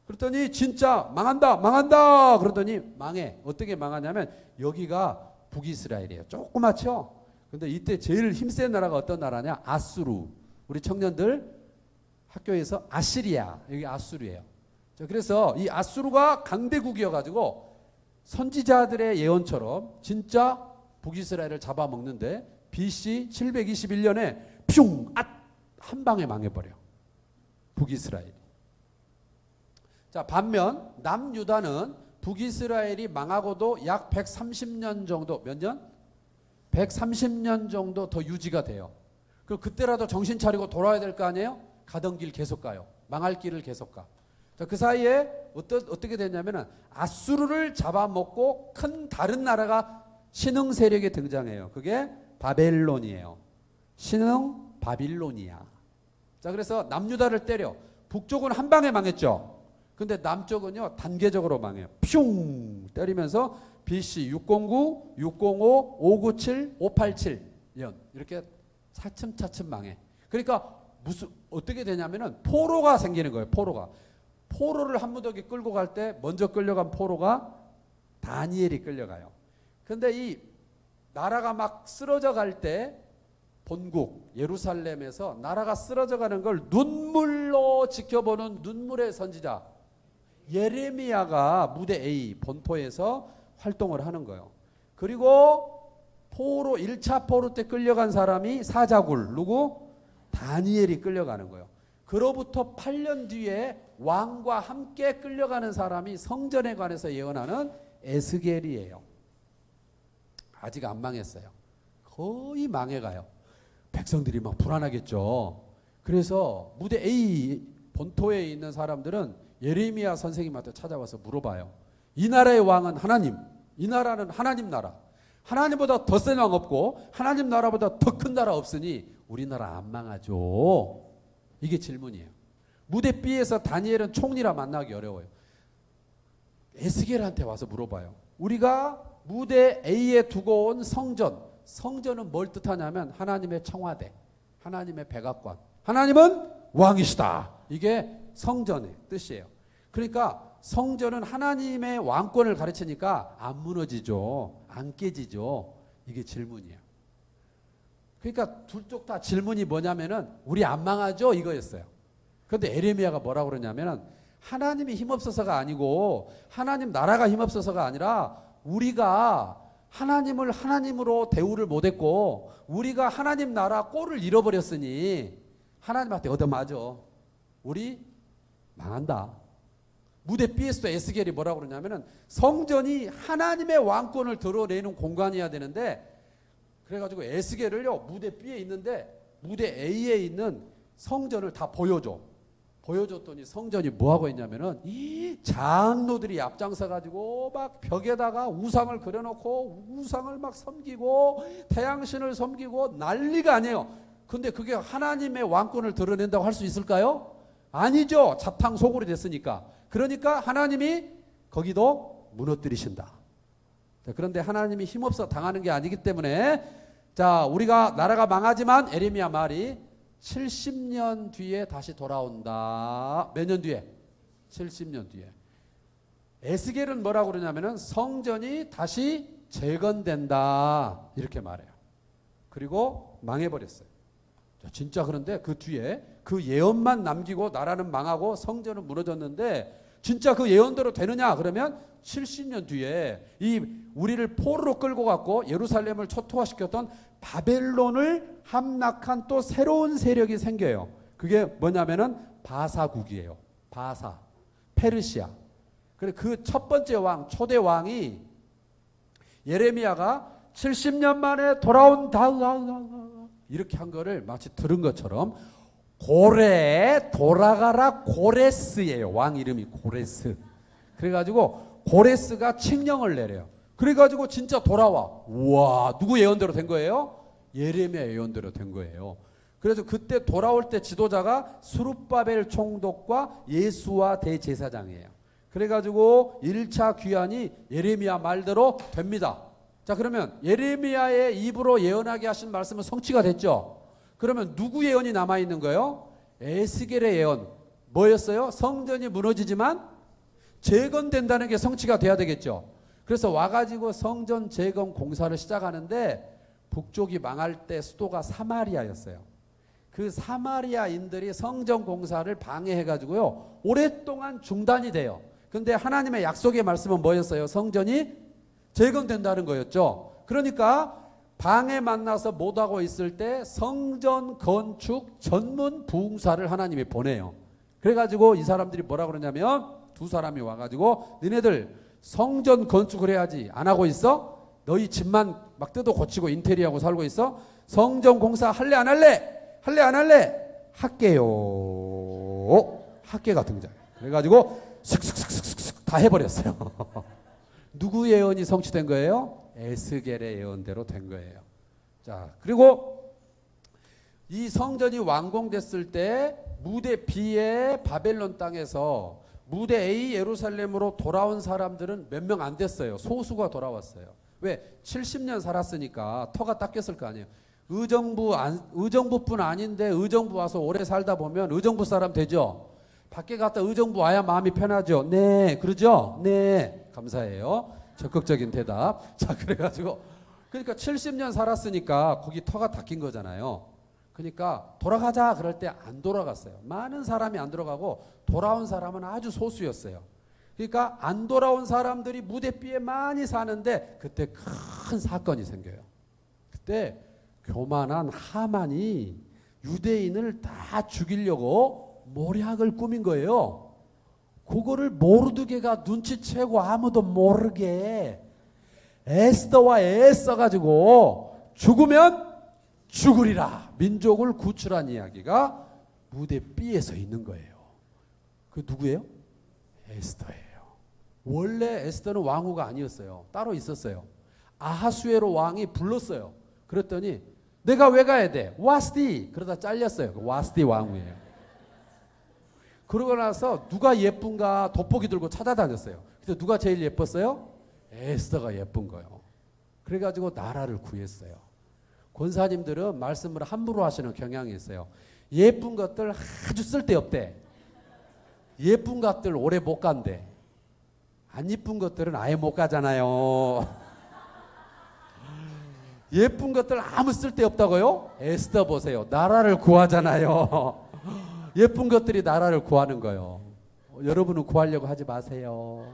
그랬더니 진짜 망한다 그러더니 망해. 어떻게 망하냐면 여기가 북이스라엘이에요. 조그맣죠? 근데 이때 제일 힘센 나라가 어떤 나라냐? 아수르. 우리 청년들 학교에서 아시리아, 여기 아수르예요. 그래서 이 아수르가 강대국이어가지고 선지자들의 예언처럼 진짜 북이스라엘을 잡아먹는데 BC 721년에 한 방에 망해버려. 북이스라엘이. 자, 반면 남유다는 북이스라엘이 망하고도 약 130년 정도, 몇 년? 130년 정도 더 유지가 돼요. 그럼 그때라도 정신 차리고 돌아야 될 거 아니에요? 가던 길 계속 가요. 망할 길을 계속 가. 자, 그 사이에 어떻게 됐냐면은 아수르를 잡아먹고 큰 다른 나라가 신흥 세력이 등장해요. 그게 바벨론이에요. 신흥 바빌로니아. 자, 그래서 남유다를 때려. 북쪽은 한 방에 망했죠. 근데 남쪽은요 단계적으로 망해요. 퓨 때리면서 BC 609, 605, 597, 587년 이렇게 차츰차츰 망해. 그러니까 어떻게 되냐면은 포로가 생기는 거예요. 포로를 한 무더기 끌고 갈 때 먼저 끌려간 포로가 다니엘이 끌려가요. 근데 이 나라가 막 쓰러져 갈 때 본국 예루살렘에서 나라가 쓰러져 가는 걸 눈물로 지켜보는 눈물의 선지자 예레미야가 무대 A 본토에서 활동을 하는 거예요. 그리고 1차 포로 때 끌려간 사람이 사자굴 누구? 다니엘이 끌려가는 거예요. 그로부터 8년 뒤에 왕과 함께 끌려가는 사람이 성전에 관해서 예언하는 에스겔이에요. 아직 안 망했어요. 거의 망해가요. 백성들이 막 불안하겠죠. 그래서 무대 A 본토에 있는 사람들은 예레미야 선생님한테 찾아와서 물어봐요. 이 나라의 왕은 하나님, 이 나라는 하나님 나라. 하나님보다 더 센 왕 없고 하나님 나라보다 더 큰 나라 없으니 우리나라 안 망하죠. 이게 질문이에요. 무대 B에서 다니엘은 총리라 만나기 어려워요. 에스겔한테 와서 물어봐요. 우리가 무대 A에 두고 온 성전은 뭘 뜻하냐면 하나님의 청와대, 하나님의 백악관, 하나님은 왕이시다. 이게 성전의 뜻이에요. 그러니까 성전은 하나님의 왕권을 가르치니까 안 무너지죠. 안 깨지죠. 이게 질문이에요. 그러니까 둘 쪽 다 질문이 뭐냐면은 우리 안 망하죠? 이거였어요. 그런데 에레미야가 뭐라고 그러냐면은 하나님이 힘없어서가 아니고 하나님 나라가 힘없어서가 아니라 우리가 하나님을 하나님으로 대우를 못했고 우리가 하나님 나라 꼴을 잃어버렸으니 하나님한테 얻어맞아. 우리 망한다. 무대 B에서도 에스겔이 뭐라고 그러냐면은 성전이 하나님의 왕권을 드러내는 공간이어야 되는데 그래가지고 에스겔을요 무대 B에 있는데 무대 A에 있는 성전을 다 보여줬더니 성전이 뭐하고 있냐면은 이 장로들이 앞장서가지고 막 벽에다가 우상을 그려놓고 우상을 막 섬기고 태양신을 섬기고 난리가 아니에요. 근데 그게 하나님의 왕권을 드러낸다고 할 수 있을까요? 아니죠. 자탕소굴이 됐으니까. 그러니까 하나님이 거기도 무너뜨리신다. 그런데 하나님이 힘없어 당하는 게 아니기 때문에 자 우리가 나라가 망하지만 에레미야 말이 70년 뒤에 다시 돌아온다. 몇 년 뒤에? 70년 뒤에. 에스겔은 뭐라고 그러냐면은 성전이 다시 재건된다. 이렇게 말해요. 그리고 망해버렸어요. 진짜 그런데 그 뒤에 그 예언만 남기고 나라는 망하고 성전은 무너졌는데 진짜 그 예언대로 되느냐 그러면 70년 뒤에 이 우리를 포로로 끌고 갔고 예루살렘을 초토화시켰던 바벨론을 함락한 또 새로운 세력이 생겨요. 그게 뭐냐면은 바사국이에요. 바사, 페르시아. 그래 그 첫 번째 왕, 초대 왕이 예레미야가 70년 만에 돌아온다 이렇게 한 거를 마치 들은 것처럼 고레 돌아가라 고레스예요. 왕 이름이 고레스. 그래가지고 고레스가 칙령을 내려요. 그래가지고 진짜 돌아와. 우와, 누구 예언대로 된 거예요? 예레미야 예언대로 된 거예요. 그래서 그때 돌아올 때 지도자가 스룹바벨 총독과 예수와 대제사장이에요. 그래가지고 1차 귀환이 예레미야 말대로 됩니다. 자, 그러면 예레미야의 입으로 예언하게 하신 말씀은 성취가 됐죠. 그러면 누구 예언이 남아있는 거예요? 에스겔의 예언. 뭐였어요? 성전이 무너지지만 재건된다는 게 성취가 돼야 되겠죠. 그래서 와가지고 성전 재건 공사를 시작하는데 북쪽이 망할 때 수도가 사마리아였어요. 그 사마리아인들이 성전 공사를 방해해가지고요, 오랫동안 중단이 돼요. 근데 하나님의 약속의 말씀은 뭐였어요? 성전이 재건된다는 거였죠. 그러니까 방해 만나서 못하고 있을 때 성전 건축 전문 부흥사를 하나님이 보내요. 그래가지고 이 사람들이 뭐라 그러냐면, 두 사람이 와가지고 너네들 성전 건축을 해야지 안 하고 있어? 너희 집만 막 뜯어 고치고 인테리어하고 살고 있어? 성전 공사 할래 안 할래? 할래 안 할래? 할게요. 학계가 등장. 그래가지고 슥슥슥슥슥 다 해버렸어요. 누구 예언이 성취된 거예요? 에스겔의 예언대로 된 거예요. 자, 그리고 이 성전이 완공됐을 때 무대 B의 바벨론 땅에서 무대 A 예루살렘으로 돌아온 사람들은 몇 명 안 됐어요. 소수가 돌아왔어요. 왜? 70년 살았으니까 터가 닦였을 거 아니에요. 의정부뿐 아닌데 의정부 와서 오래 살다 보면 의정부 사람 되죠. 밖에 갔다 의정부 와야 마음이 편하죠. 네, 그러죠? 네, 감사해요. 적극적인 대답. 자, 그래가지고 그러니까 70년 살았으니까 거기 터가 닦인 거잖아요. 그러니까 돌아가자 그럴 때 안 돌아갔어요. 많은 사람이 안 돌아가고 돌아온 사람은 아주 소수였어요. 그러니까 안 돌아온 사람들이 무대 B에 많이 사는데 그때 큰 사건이 생겨요. 그때 교만한 하만이 유대인을 다 죽이려고 모략을 꾸민 거예요. 그거를 모르드게가 눈치채고 아무도 모르게 에스더와 애써가지고 죽으면 죽으리라 민족을 구출한 이야기가 무대 B에서 있는 거예요. 그 누구예요? 에스더예요. 원래 에스더는 왕후가 아니었어요. 따로 있었어요. 아하수에로 왕이 불렀어요. 그랬더니 내가 왜 가야 돼? 와스디. 그러다 잘렸어요. 와스디 왕후예요. 그러고 나서 누가 예쁜가 돋보기 들고 찾아다녔어요. 근데 누가 제일 예뻤어요? 에스더가 예쁜 거예요. 그래가지고 나라를 구했어요. 권사님들은 말씀을 함부로 하시는 경향이 있어요. 예쁜 것들 아주 쓸데없대. 예쁜 것들 오래 못 간대. 안 예쁜 것들은 아예 못 가잖아요. 예쁜 것들 아무 쓸데없다고요? 에스더 보세요. 나라를 구하잖아요. 예쁜 것들이 나라를 구하는 거예요. 여러분은 구하려고 하지 마세요.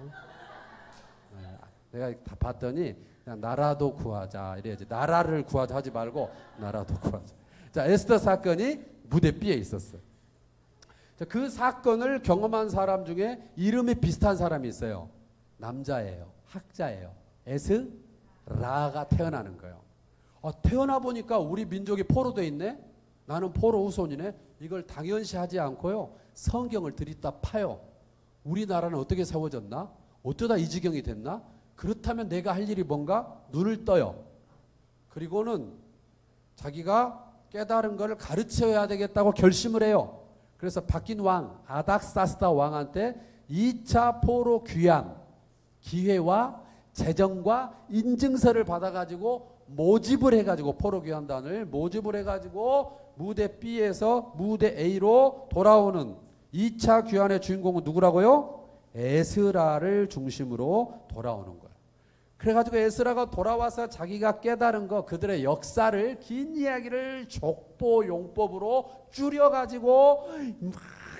내가 다 봤더니 그냥 나라도 구하자 이래야지. 나라를 구하자 하지 말고 나라도 구하자. 자, 에스더 사건이 무대 B에 있었어요. 자, 그 사건을 경험한 사람 중에 이름이 비슷한 사람이 있어요. 남자예요. 학자예요. 에스라가 태어나는 거예요. 태어나 보니까 우리 민족이 포로돼 있네. 나는 포로 후손이네. 이걸 당연시하지 않고요. 성경을 들이다 파요. 우리나라는 어떻게 세워졌나? 어쩌다 이 지경이 됐나? 그렇다면 내가 할 일이 뭔가? 눈을 떠요. 그리고는 자기가 깨달은 것을 가르쳐야 되겠다고 결심을 해요. 그래서 바뀐 왕 아닥사스다 왕한테 2차 포로 귀환 기회와 재정과 인증서를 받아가지고 모집을 해가지고 포로 귀환단을 모집을 해가지고 무대 B에서 무대 A로 돌아오는 2차 귀환의 주인공은 누구라고요? 에스라를 중심으로 돌아오는 거예요. 그래가지고 에스라가 돌아와서 자기가 깨달은 거 그들의 역사를 긴 이야기를 족보 용법으로 줄여가지고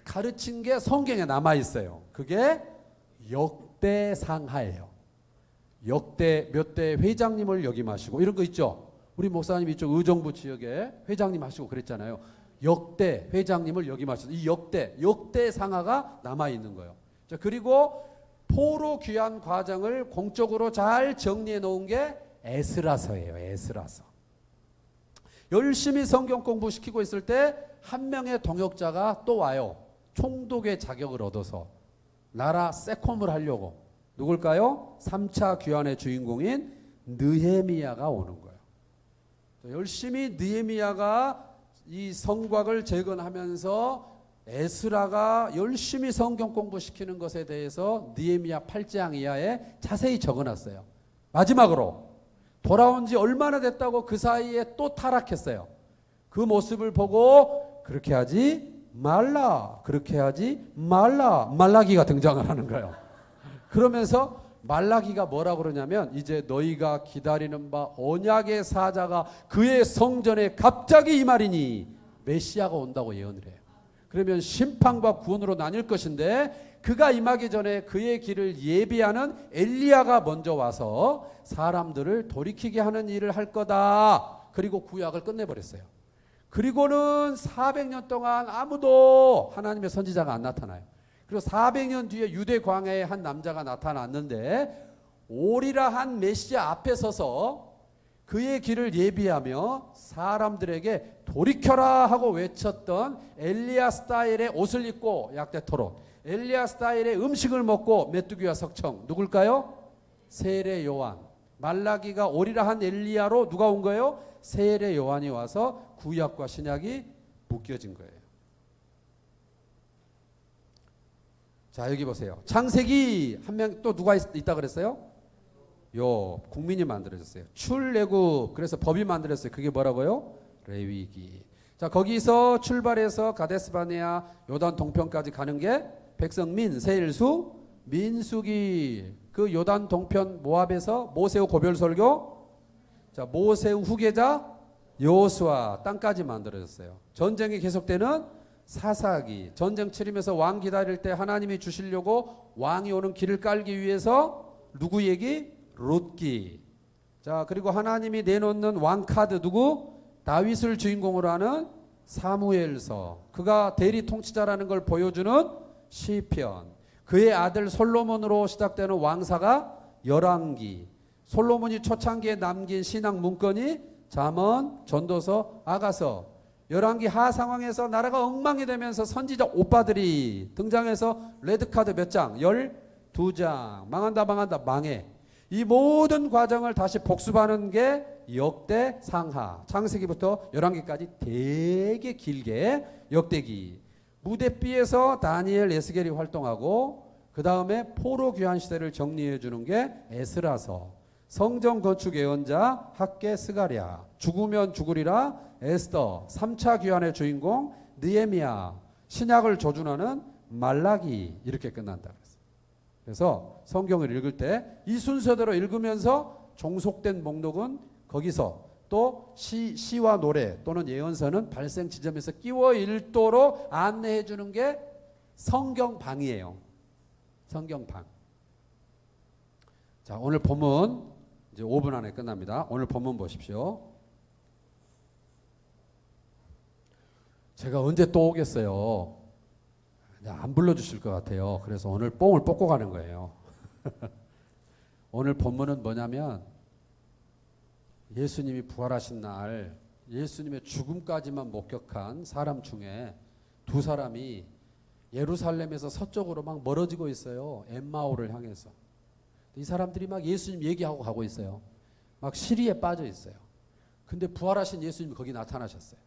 가르친 게 성경에 남아있어요. 그게 역대상하예요. 역대 몇 대 회장님을 역임하시고 이런 거 있죠. 우리 목사님 이쪽 의정부 지역에 회장님 하시고 그랬잖아요. 역대 회장님을 역임하셔서 이 역대상하가 남아있는 거예요. 자, 그리고 포로 귀환 과정을 공적으로 잘 정리해 놓은 게 에스라서예요. 에스라서. 열심히 성경 공부시키고 있을 때 한 명의 동역자가 또 와요. 총독의 자격을 얻어서. 나라 세콤을 하려고 누굴까요? 3차 귀환의 주인공인 느헤미야가 오는 거예요. 열심히 느헤미야가 이 성곽을 재건하면서 에스라가 열심히 성경 공부시키는 것에 대해서 느헤미야 8장 이하에 자세히 적어놨어요. 마지막으로 돌아온 지 얼마나 됐다고 그 사이에 또 타락했어요. 그 모습을 보고 그렇게 하지 말라, 그렇게 하지 말라, 말라기가 등장을 하는 거예요. 그러면서 말라기가 뭐라고 그러냐면 이제 너희가 기다리는 바 언약의 사자가 그의 성전에 갑자기 임하리니 메시아가 온다고 예언을 해요. 그러면 심판과 구원으로 나뉠 것인데 그가 임하기 전에 그의 길을 예비하는 엘리야가 먼저 와서 사람들을 돌이키게 하는 일을 할 거다. 그리고 구약을 끝내버렸어요. 그리고는 400년 동안 아무도 하나님의 선지자가 안 나타나요. 그리고 400년 뒤에 유대 광야에 한 남자가 나타났는데 오리라 한 메시아 앞에 서서 그의 길을 예비하며 사람들에게 돌이켜라 하고 외쳤던 엘리야 스타일의 옷을 입고 약대토록, 엘리야 스타일의 음식을 먹고 메뚜기와 석청, 누굴까요? 세례 요한. 말라기가 오리라 한 엘리야로 누가 온 거예요? 세례 요한이 와서 구약과 신약이 묶여진 거예요. 자, 여기 보세요. 창세기 한 명 또 누가 있다 그랬어요? 요 국민이 만들어졌어요. 출애굽, 그래서 법이 만들어졌어요. 그게 뭐라고요? 레위기. 자, 거기서 출발해서 가데스바네아 요단 동편까지 가는 게 백성민 세일수 민수기. 그 요단 동편 모압에서 모세후 고별 설교. 자, 모세후 후계자 여호수아 땅까지 만들어졌어요. 전쟁이 계속되는 사사기. 전쟁 치르면서 왕 기다릴 때 하나님이 주시려고 왕이 오는 길을 깔기 위해서 누구 얘기? 룻기. 자, 그리고 하나님이 내놓는 왕 카드 누구? 다윗을 주인공으로 하는 사무엘서. 그가 대리 통치자라는 걸 보여주는 시편. 그의 아들 솔로몬으로 시작되는 왕사가 열왕기. 솔로몬이 초창기에 남긴 신학 문건이 잠언, 전도서, 아가서. 열왕기 하 상황에서 나라가 엉망이 되면서 선지자 오빠들이 등장해서 레드카드 몇 장? 12장. 망한다 망한다 망해. 이 모든 과정을 다시 복습하는 게 역대상하. 창세기부터 열왕기까지 되게 길게 역대기. 무대비에서 다니엘, 에스겔이 활동하고 그 다음에 포로 귀환 시대를 정리해 주는 게 에스라서. 성전 건축 예언자 학개 스가랴. 죽으면 죽으리라 에스더. 3차 귀환의 주인공 느헤미야. 신약을 조준하는 말라기. 이렇게 끝난다. 그래서 성경을 읽을 때 이 순서대로 읽으면서 종속된 목록은 거기서 또 시와 노래 또는 예언서는 발생 지점에서 끼워 읽도록 안내해 주는 게 성경방이에요. 성경방. 자, 오늘 본문 이제 5분 안에 끝납니다. 오늘 본문 보십시오. 제가 언제 또 오겠어요? 안 불러주실 것 같아요. 그래서 오늘 뽕을 뽑고 가는 거예요. 오늘 본문은 뭐냐면 예수님이 부활하신 날 예수님의 죽음까지만 목격한 사람 중에 두 사람이 예루살렘에서 서쪽으로 막 멀어지고 있어요. 엠마오를 향해서. 이 사람들이 막 예수님 얘기하고 가고 있어요. 막 시리에 빠져 있어요. 근데 부활하신 예수님이 거기 나타나셨어요.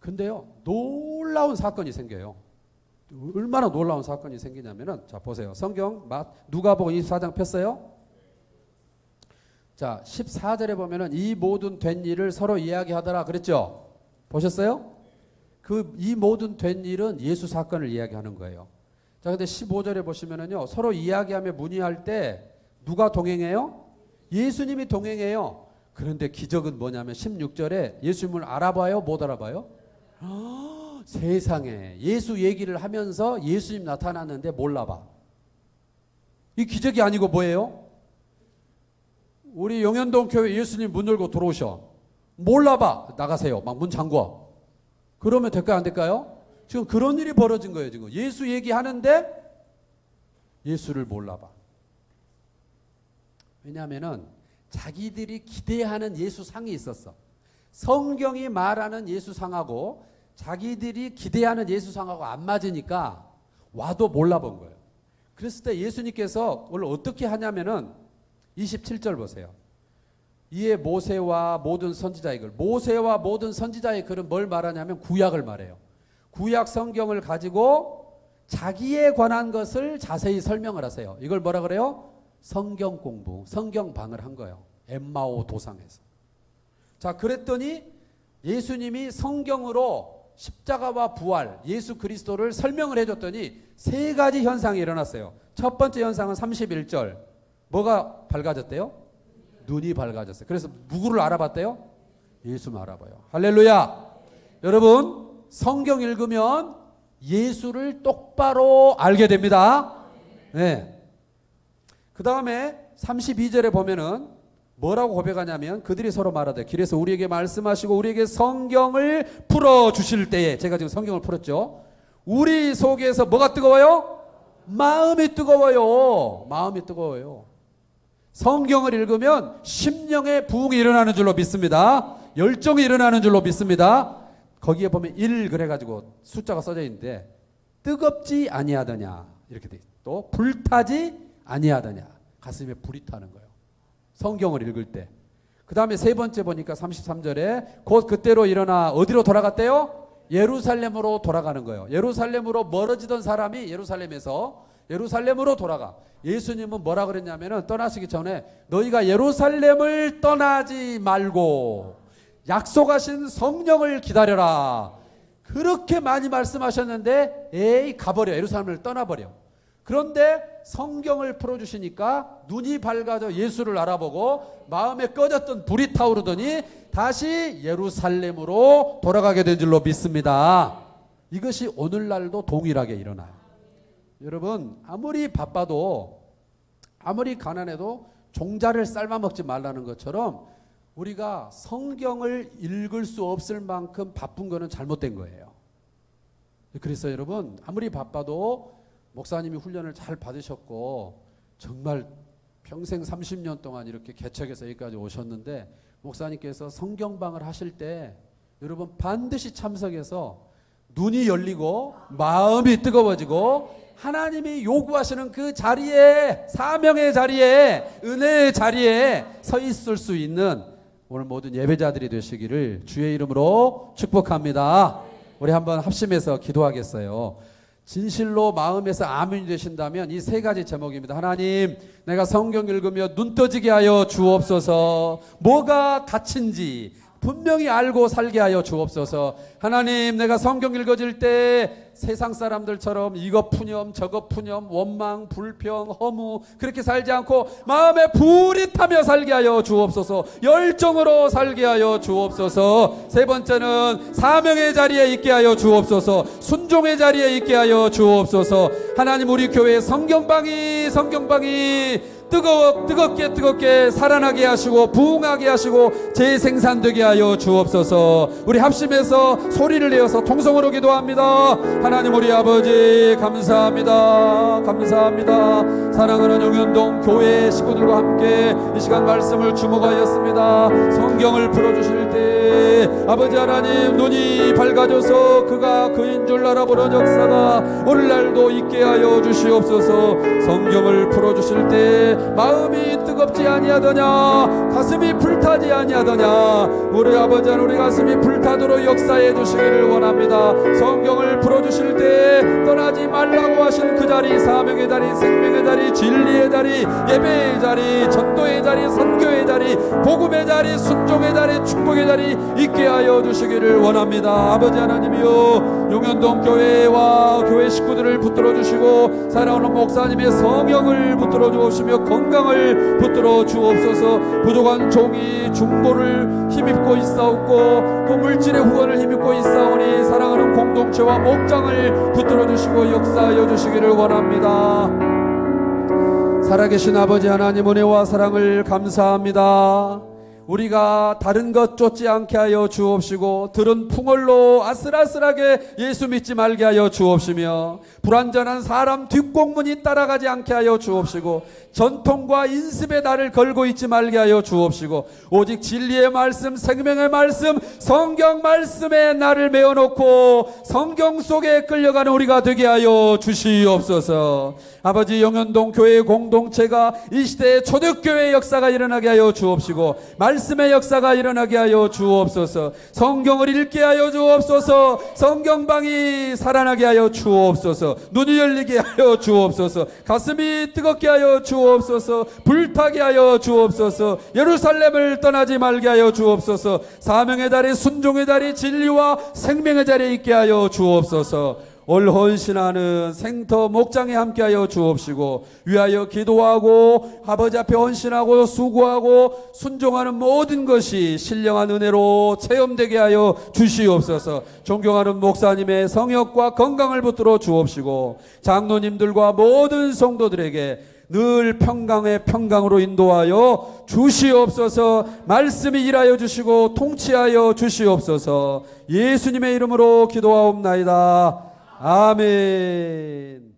근데요, 놀라운 사건이 생겨요. 얼마나 놀라운 사건이 생기냐면은, 자, 보세요. 성경, 누가복음 24장 폈어요? 자, 14절에 보면은 이 모든 된 일을 서로 이야기하더라 그랬죠? 보셨어요? 이 모든 된 일은 예수 사건을 이야기하는 거예요. 자, 근데 15절에 보시면은요, 서로 이야기하며 문의할 때 누가 동행해요? 예수님이 동행해요. 그런데 기적은 뭐냐면 16절에 예수님을 알아봐요? 못 알아봐요? 세상에 예수 얘기를 하면서 예수님 나타났는데 몰라봐. 이 기적이 아니고 뭐예요? 우리 용현동 교회 예수님 문 열고 들어오셔. 몰라봐. 나가세요. 막 문 잠궈. 그러면 될까요? 안 될까요? 지금 그런 일이 벌어진 거예요. 지금 예수 얘기하는데 예수를 몰라봐. 왜냐하면은 자기들이 기대하는 예수상이 있었어. 성경이 말하는 예수상하고 자기들이 기대하는 예수상하고 안 맞으니까 와도 몰라본 거예요. 그랬을 때 예수님께서 원래 어떻게 하냐면은 27절 보세요. 이에 모세와 모든 선지자의 글, 모세와 모든 선지자의 글은 뭘 말하냐면 구약을 말해요. 구약 성경을 가지고 자기에 관한 것을 자세히 설명을 하세요. 이걸 뭐라 그래요? 성경 공부, 성경방을 한 거예요. 엠마오 도상에서. 자, 그랬더니 예수님이 성경으로 십자가와 부활, 예수 그리스도를 설명을 해줬더니 세 가지 현상이 일어났어요. 첫 번째 현상은 31절. 뭐가 밝아졌대요? 눈이 밝아졌어요. 그래서 누구를 알아봤대요? 예수만 알아봐요. 할렐루야. 여러분, 성경 읽으면 예수를 똑바로 알게 됩니다. 네. 그 다음에 32절에 보면은 뭐라고 고백하냐면 그들이 서로 말하되 길에서 우리에게 말씀하시고 우리에게 성경을 풀어주실 때에, 제가 지금 성경을 풀었죠. 우리 속에서 뭐가 뜨거워요? 마음이 뜨거워요. 마음이 뜨거워요. 성경을 읽으면 심령의 부흥이 일어나는 줄로 믿습니다. 열정이 일어나는 줄로 믿습니다. 거기에 보면 1 그래가지고 숫자가 써져 있는데 뜨겁지 아니하더냐 이렇게 돼 있어요. 또 불타지 아니하더냐, 가슴에 불이 타는 거예요. 성경을 읽을 때. 그 다음에 세 번째 보니까 33절에 곧 그때로 일어나 어디로 돌아갔대요? 예루살렘으로 돌아가는 거예요. 예루살렘으로 멀어지던 사람이 예루살렘으로 돌아가. 예수님은 뭐라 그랬냐면은 떠나시기 전에 너희가 예루살렘을 떠나지 말고 약속하신 성령을 기다려라. 그렇게 많이 말씀하셨는데 에이 가버려. 예루살렘을 떠나버려. 그런데 성경을 풀어주시니까 눈이 밝아져 예수를 알아보고 마음에 꺼졌던 불이 타오르더니 다시 예루살렘으로 돌아가게 된 줄로 믿습니다. 이것이 오늘날도 동일하게 일어나요. 여러분, 아무리 바빠도 아무리 가난해도 종자를 삶아 먹지 말라는 것처럼 우리가 성경을 읽을 수 없을 만큼 바쁜 거는 잘못된 거예요. 그래서 여러분, 아무리 바빠도 목사님이 훈련을 잘 받으셨고 정말 평생 30년 동안 이렇게 개척해서 여기까지 오셨는데 목사님께서 성경방을 하실 때 여러분 반드시 참석해서 눈이 열리고 마음이 뜨거워지고 하나님이 요구하시는 그 자리에, 사명의 자리에, 은혜의 자리에 서 있을 수 있는 오늘 모든 예배자들이 되시기를 주의 이름으로 축복합니다. 우리 한번 합심해서 기도하겠어요. 진실로 마음에서 아멘이 되신다면 이 세 가지 제목입니다. 하나님, 내가 성경 읽으며 눈 떠지게 하여 주옵소서. 뭐가 갇힌지 분명히 알고 살게 하여 주옵소서. 하나님, 내가 성경 읽어질 때 세상 사람들처럼 이것 푸념 저것 푸념 원망 불평 허무 그렇게 살지 않고 마음에 불이 타며 살게 하여 주옵소서. 열정으로 살게 하여 주옵소서. 세 번째는 사명의 자리에 있게 하여 주옵소서. 순종의 자리에 있게 하여 주옵소서. 하나님, 우리 교회 성경방이 뜨겁게 살아나게 하시고 부흥하게 하시고 재생산되게 하여 주옵소서. 우리 합심해서 소리를 내어서 통성으로 기도합니다. 하나님, 우리 아버지 감사합니다. 감사합니다. 사랑하는 용현동 교회 식구들과 함께 이 시간 말씀을 주목하였습니다. 성경을 풀어주실 때 아버지 하나님, 눈이 밝아져서 그가 그인 줄 알아보는 역사가 오늘날도 있게 하여 주시옵소서. 성경을 풀어주실 때 마음이 뜨겁지 아니하더냐, 가슴이 불타지 아니하더냐. 우리 아버지 하나님, 우리 가슴이 불타도록 역사해 주시기를 원합니다. 성경을 풀어주실 때 떠나지 말라고 하신 그 자리, 사명의 자리, 생명의 자리, 진리의 자리, 예배의 자리, 전도의 자리, 선교의 자리, 복음의 자리, 순종의 자리, 축복의 자리 있게 하여 주시기를 원합니다. 아버지 하나님이여, 용현동 교회와 교회 식구들을 붙들어 주시고 사랑하는 목사님의 성령을 붙들어 주옵시며 건강을 붙들어 주옵소서. 부족한 종이 중보를 힘입고 있사옵고 또 물질의 후원을 힘입고 있사오니 사랑하는 공동체와 목장을 붙들어 주시고 역사하여 주시기를 원합니다. 살아계신 아버지 하나님, 은혜와 사랑을 감사합니다. 우리가 다른 것 쫓지 않게 하여 주옵시고 들은 풍월로 아슬아슬하게 예수 믿지 말게 하여 주옵시며 불완전한 사람 뒷공문이 따라가지 않게 하여 주옵시고 전통과 인습에 나를 걸고 있지 말게 하여 주옵시고 오직 진리의 말씀, 생명의 말씀, 성경 말씀에 나를 메어놓고 성경 속에 끌려가는 우리가 되게 하여 주시옵소서. 아버지, 영현동 교회 공동체가 이 시대에 초대교회의 역사가 일어나게 하여 주옵시고 말씀의 역사가 일어나게 하여 주옵소서. 성경을 읽게 하여 주옵소서. 성경방이 살아나게 하여 주옵소서. 눈이 열리게 하여 주옵소서. 가슴이 뜨겁게 하여 주옵소서. 불타게 하여 주옵소서. 예루살렘을 떠나지 말게 하여 주옵소서. 사명의 자리, 순종의 자리, 진리와 생명의 자리에 있게 하여 주옵소서. 올 헌신하는 생터 목장에 함께하여 주옵시고 위하여 기도하고 아버지 앞에 헌신하고 수고하고 순종하는 모든 것이 신령한 은혜로 체험되게 하여 주시옵소서. 존경하는 목사님의 성역과 건강을 붙들어 주옵시고 장로님들과 모든 성도들에게 늘 평강의 평강으로 인도하여 주시옵소서. 말씀이 일하여 주시고 통치하여 주시옵소서. 예수님의 이름으로 기도하옵나이다. 아멘.